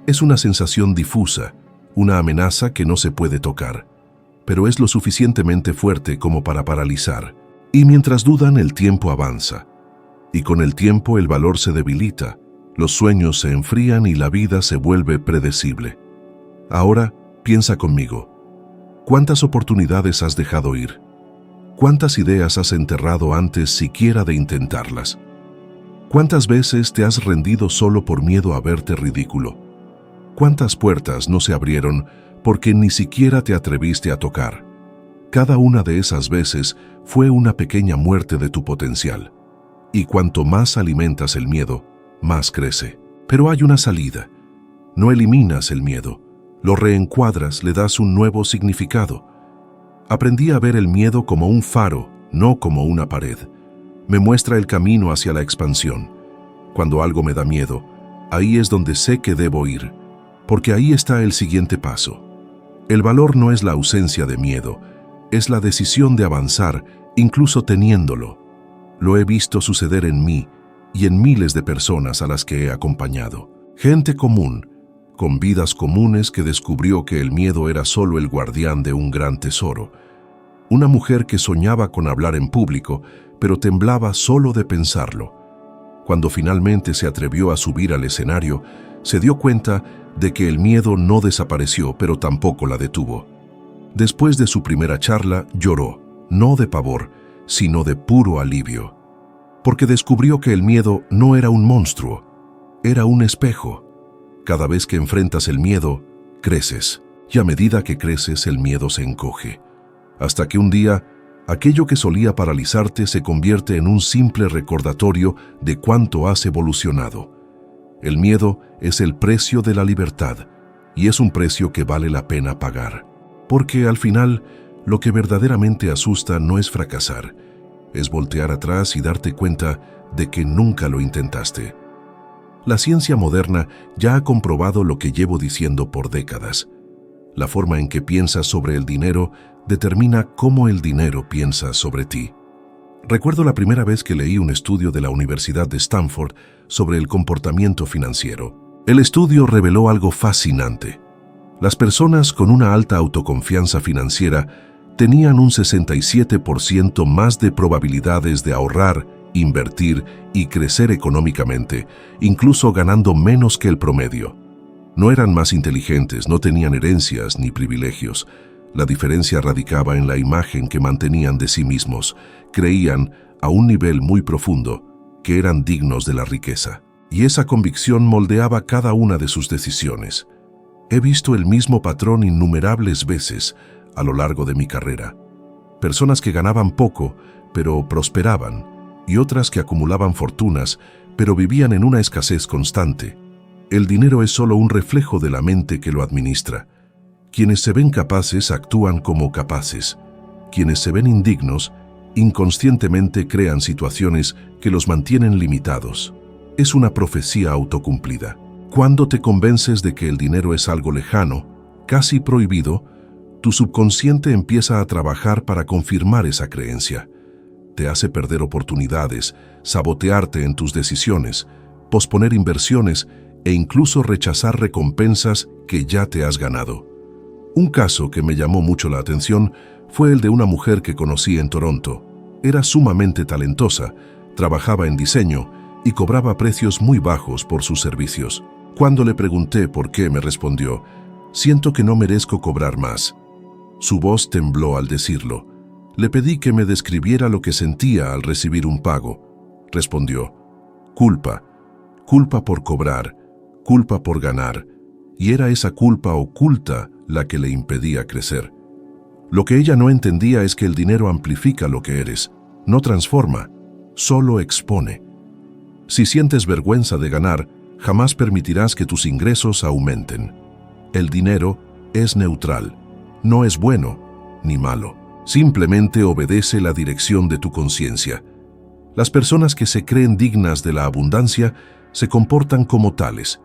Es una sensación difusa, una amenaza que no se puede tocar, pero es lo suficientemente fuerte como para paralizar. Y mientras dudan, el tiempo avanza. Y con el tiempo el valor se debilita, los sueños se enfrían y la vida se vuelve predecible. Ahora, piensa conmigo. ¿Cuántas oportunidades has dejado ir? ¿Cuántas ideas has enterrado antes siquiera de intentarlas? ¿Cuántas veces te has rendido solo por miedo a verte ridículo? ¿Cuántas puertas no se abrieron porque ni siquiera te atreviste a tocar? Cada una de esas veces fue una pequeña muerte de tu potencial. Y cuanto más alimentas el miedo, más crece. Pero hay una salida. No eliminas el miedo, lo reencuadras, le das un nuevo significado. Aprendí a ver el miedo como un faro, no como una pared. Me muestra el camino hacia la expansión. Cuando algo me da miedo, ahí es donde sé que debo ir, porque ahí está el siguiente paso. El valor no es la ausencia de miedo, es la decisión de avanzar, incluso teniéndolo. Lo he visto suceder en mí y en miles de personas a las que he acompañado. Gente común, con vidas comunes, que descubrió que el miedo era solo el guardián de un gran tesoro. Una mujer que soñaba con hablar en público, pero temblaba solo de pensarlo. Cuando finalmente se atrevió a subir al escenario, se dio cuenta de que el miedo no desapareció, pero tampoco la detuvo. Después de su primera charla, lloró, no de pavor, sino de puro alivio, porque descubrió que el miedo no era un monstruo, era un espejo. Cada vez que enfrentas el miedo, creces, y a medida que creces, el miedo se encoge, hasta que un día, aquello que solía paralizarte se convierte en un simple recordatorio de cuánto has evolucionado. El miedo es el precio de la libertad, y es un precio que vale la pena pagar, porque al final, lo que verdaderamente asusta no es fracasar, es voltear atrás y darte cuenta de que nunca lo intentaste. La ciencia moderna ya ha comprobado lo que llevo diciendo por décadas. La forma en que piensas sobre el dinero determina cómo el dinero piensa sobre ti. Recuerdo la primera vez que leí un estudio de la Universidad de Stanford sobre el comportamiento financiero. El estudio reveló algo fascinante. Las personas con una alta autoconfianza financiera tenían un 67% más de probabilidades de ahorrar, invertir y crecer económicamente, incluso ganando menos que el promedio. No eran más inteligentes, no tenían herencias ni privilegios. La diferencia radicaba en la imagen que mantenían de sí mismos. Creían, a un nivel muy profundo, que eran dignos de la riqueza. Y esa convicción moldeaba cada una de sus decisiones. He visto el mismo patrón innumerables veces a lo largo de mi carrera. Personas que ganaban poco, pero prosperaban, y otras que acumulaban fortunas, pero vivían en una escasez constante. El dinero es solo un reflejo de la mente que lo administra. Quienes se ven capaces actúan como capaces. Quienes se ven indignos, inconscientemente crean situaciones que los mantienen limitados. Es una profecía autocumplida. Cuando te convences de que el dinero es algo lejano, casi prohibido, tu subconsciente empieza a trabajar para confirmar esa creencia. Te hace perder oportunidades, sabotearte en tus decisiones, posponer inversiones e incluso rechazar recompensas que ya te has ganado. Un caso que me llamó mucho la atención fue el de una mujer que conocí en Toronto. Era sumamente talentosa, trabajaba en diseño y cobraba precios muy bajos por sus servicios. Cuando le pregunté por qué, me respondió: «Siento que no merezco cobrar más». Su voz tembló al decirlo. Le pedí que me describiera lo que sentía al recibir un pago. Respondió: «Culpa. Culpa por cobrar, culpa por ganar». Y era esa culpa oculta la que le impedía crecer. Lo que ella no entendía es que el dinero amplifica lo que eres, no transforma, solo expone. Si sientes vergüenza de ganar, jamás permitirás que tus ingresos aumenten. El dinero es neutral, no es bueno ni malo, simplemente obedece la dirección de tu conciencia. Las personas que se creen dignas de la abundancia se comportan como tales,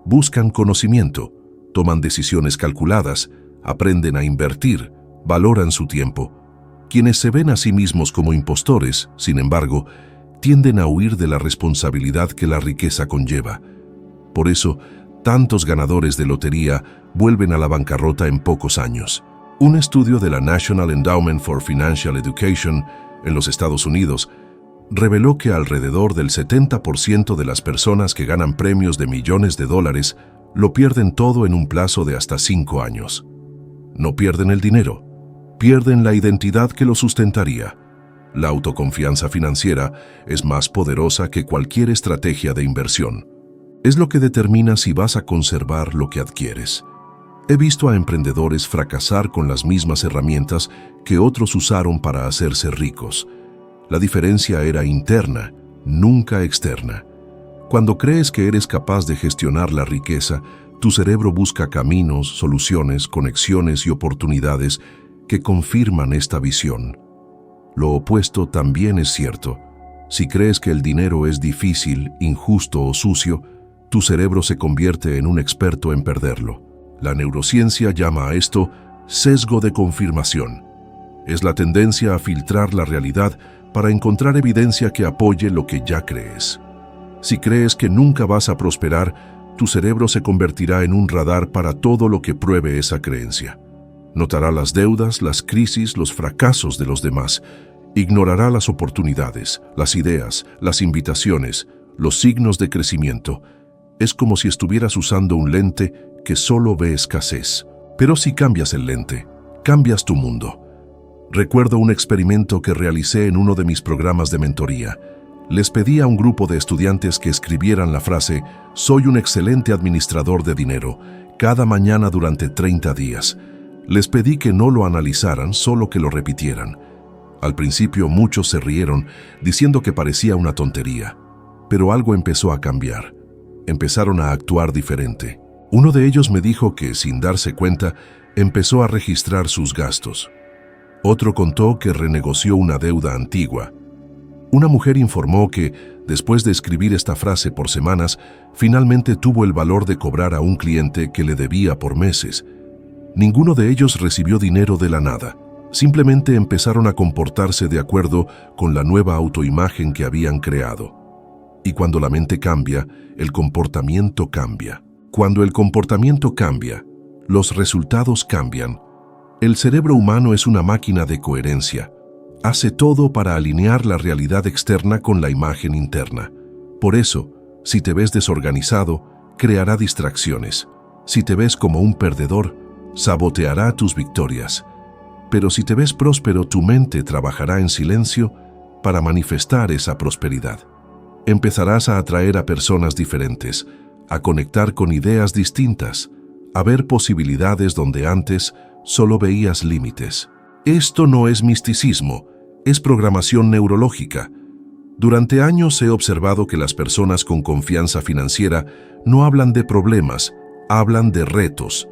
buscan conocimiento, toman decisiones calculadas, aprenden a invertir, valoran su tiempo. Quienes se ven a sí mismos como impostores, sin embargo, tienden a huir de la responsabilidad que la riqueza conlleva. Por eso, tantos ganadores de lotería vuelven a la bancarrota en pocos años. Un estudio de la National Endowment for Financial Education en los Estados Unidos reveló que alrededor del 70% de las personas que ganan premios de millones de dólares lo pierden todo en un plazo de hasta 5 años. No pierden el dinero, pierden la identidad que lo sustentaría. La autoconfianza financiera es más poderosa que cualquier estrategia de inversión. Es lo que determina si vas a conservar lo que adquieres. He visto a emprendedores fracasar con las mismas herramientas que otros usaron para hacerse ricos. La diferencia era interna, nunca externa. Cuando crees que eres capaz de gestionar la riqueza, tu cerebro busca caminos, soluciones, conexiones y oportunidades que confirman esta visión. Lo opuesto también es cierto. Si crees que el dinero es difícil, injusto o sucio, tu cerebro se convierte en un experto en perderlo. La neurociencia llama a esto sesgo de confirmación. Es la tendencia a filtrar la realidad para encontrar evidencia que apoye lo que ya crees. Si crees que nunca vas a prosperar, tu cerebro se convertirá en un radar para todo lo que pruebe esa creencia. Notará las deudas, las crisis, los fracasos de los demás. Ignorará las oportunidades, las ideas, las invitaciones, los signos de crecimiento. Es como si estuvieras usando un lente que solo ve escasez. Pero si cambias el lente, cambias tu mundo. Recuerdo un experimento que realicé en uno de mis programas de mentoría. Les pedí a un grupo de estudiantes que escribieran la frase «Soy un excelente administrador de dinero» cada mañana durante 30 días. Les pedí que no lo analizaran, solo que lo repitieran. Al principio muchos se rieron, diciendo que parecía una tontería. Pero algo empezó a cambiar. Empezaron a actuar diferente. Uno de ellos me dijo que, sin darse cuenta, empezó a registrar sus gastos. Otro contó que renegoció una deuda antigua. Una mujer informó que, después de escribir esta frase por semanas, finalmente tuvo el valor de cobrar a un cliente que le debía por meses. Ninguno de ellos recibió dinero de la nada. Simplemente empezaron a comportarse de acuerdo con la nueva autoimagen que habían creado. Y cuando la mente cambia, el comportamiento cambia. Cuando el comportamiento cambia, los resultados cambian. El cerebro humano es una máquina de coherencia. Hace todo para alinear la realidad externa con la imagen interna. Por eso, si te ves desorganizado, creará distracciones. Si te ves como un perdedor, saboteará tus victorias. Pero si te ves próspero, tu mente trabajará en silencio para manifestar esa prosperidad. Empezarás a atraer a personas diferentes, a conectar con ideas distintas, a ver posibilidades donde antes solo veías límites. Esto no es misticismo, es programación neurológica. Durante años he observado que las personas con confianza financiera no hablan de problemas, hablan de retos.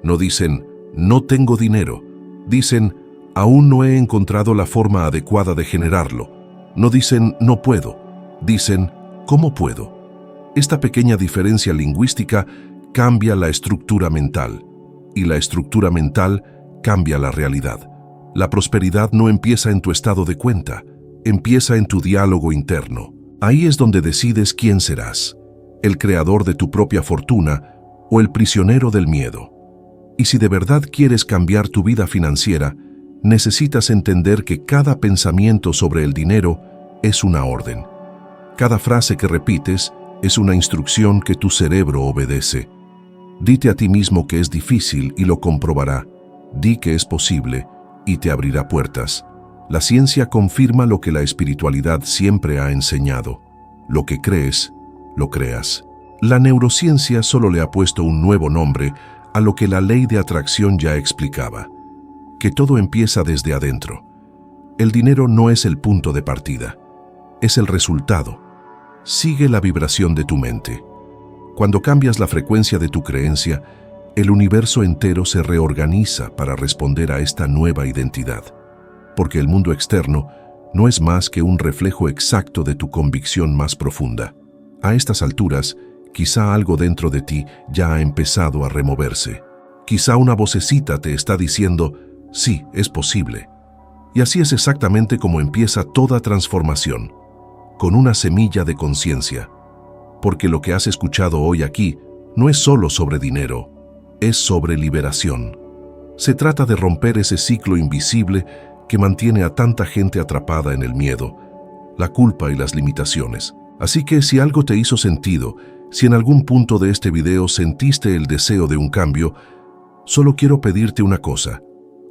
No dicen, no tengo dinero. Dicen, aún no he encontrado la forma adecuada de generarlo. No dicen, no puedo. Dicen, ¿cómo puedo? Esta pequeña diferencia lingüística cambia la estructura mental. Y la estructura mental cambia la realidad. La prosperidad no empieza en tu estado de cuenta, empieza en tu diálogo interno. Ahí es donde decides quién serás, el creador de tu propia fortuna o el prisionero del miedo. Y si de verdad quieres cambiar tu vida financiera, necesitas entender que cada pensamiento sobre el dinero es una orden. Cada frase que repites es una instrucción que tu cerebro obedece. Dite a ti mismo que es difícil y lo comprobará. Di que es posible y te abrirá puertas. La ciencia confirma lo que la espiritualidad siempre ha enseñado. Lo que crees, lo creas. La neurociencia solo le ha puesto un nuevo nombre a lo que la ley de atracción ya explicaba, que todo empieza desde adentro. El dinero no es el punto de partida, es el resultado. Sigue la vibración de tu mente. Cuando cambias la frecuencia de tu creencia, el universo entero se reorganiza para responder a esta nueva identidad, porque el mundo externo no es más que un reflejo exacto de tu convicción más profunda. A estas alturas, quizá algo dentro de ti ya ha empezado a removerse. Quizá una vocecita te está diciendo, sí, es posible. Y así es exactamente como empieza toda transformación, con una semilla de conciencia. Porque lo que has escuchado hoy aquí no es solo sobre dinero, es sobre liberación. Se trata de romper ese ciclo invisible que mantiene a tanta gente atrapada en el miedo, la culpa y las limitaciones. Así que si algo te hizo sentido, si en algún punto de este video sentiste el deseo de un cambio, solo quiero pedirte una cosa.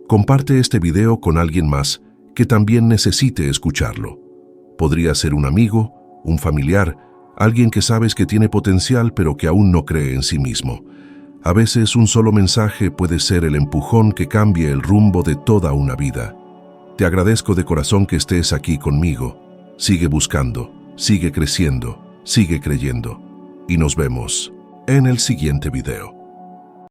Comparte este video con alguien más que también necesite escucharlo. Podría ser un amigo, un familiar, alguien que sabes que tiene potencial pero que aún no cree en sí mismo. A veces un solo mensaje puede ser el empujón que cambie el rumbo de toda una vida. Te agradezco de corazón que estés aquí conmigo. Sigue buscando, sigue creciendo, sigue creyendo. Y nos vemos en el siguiente video.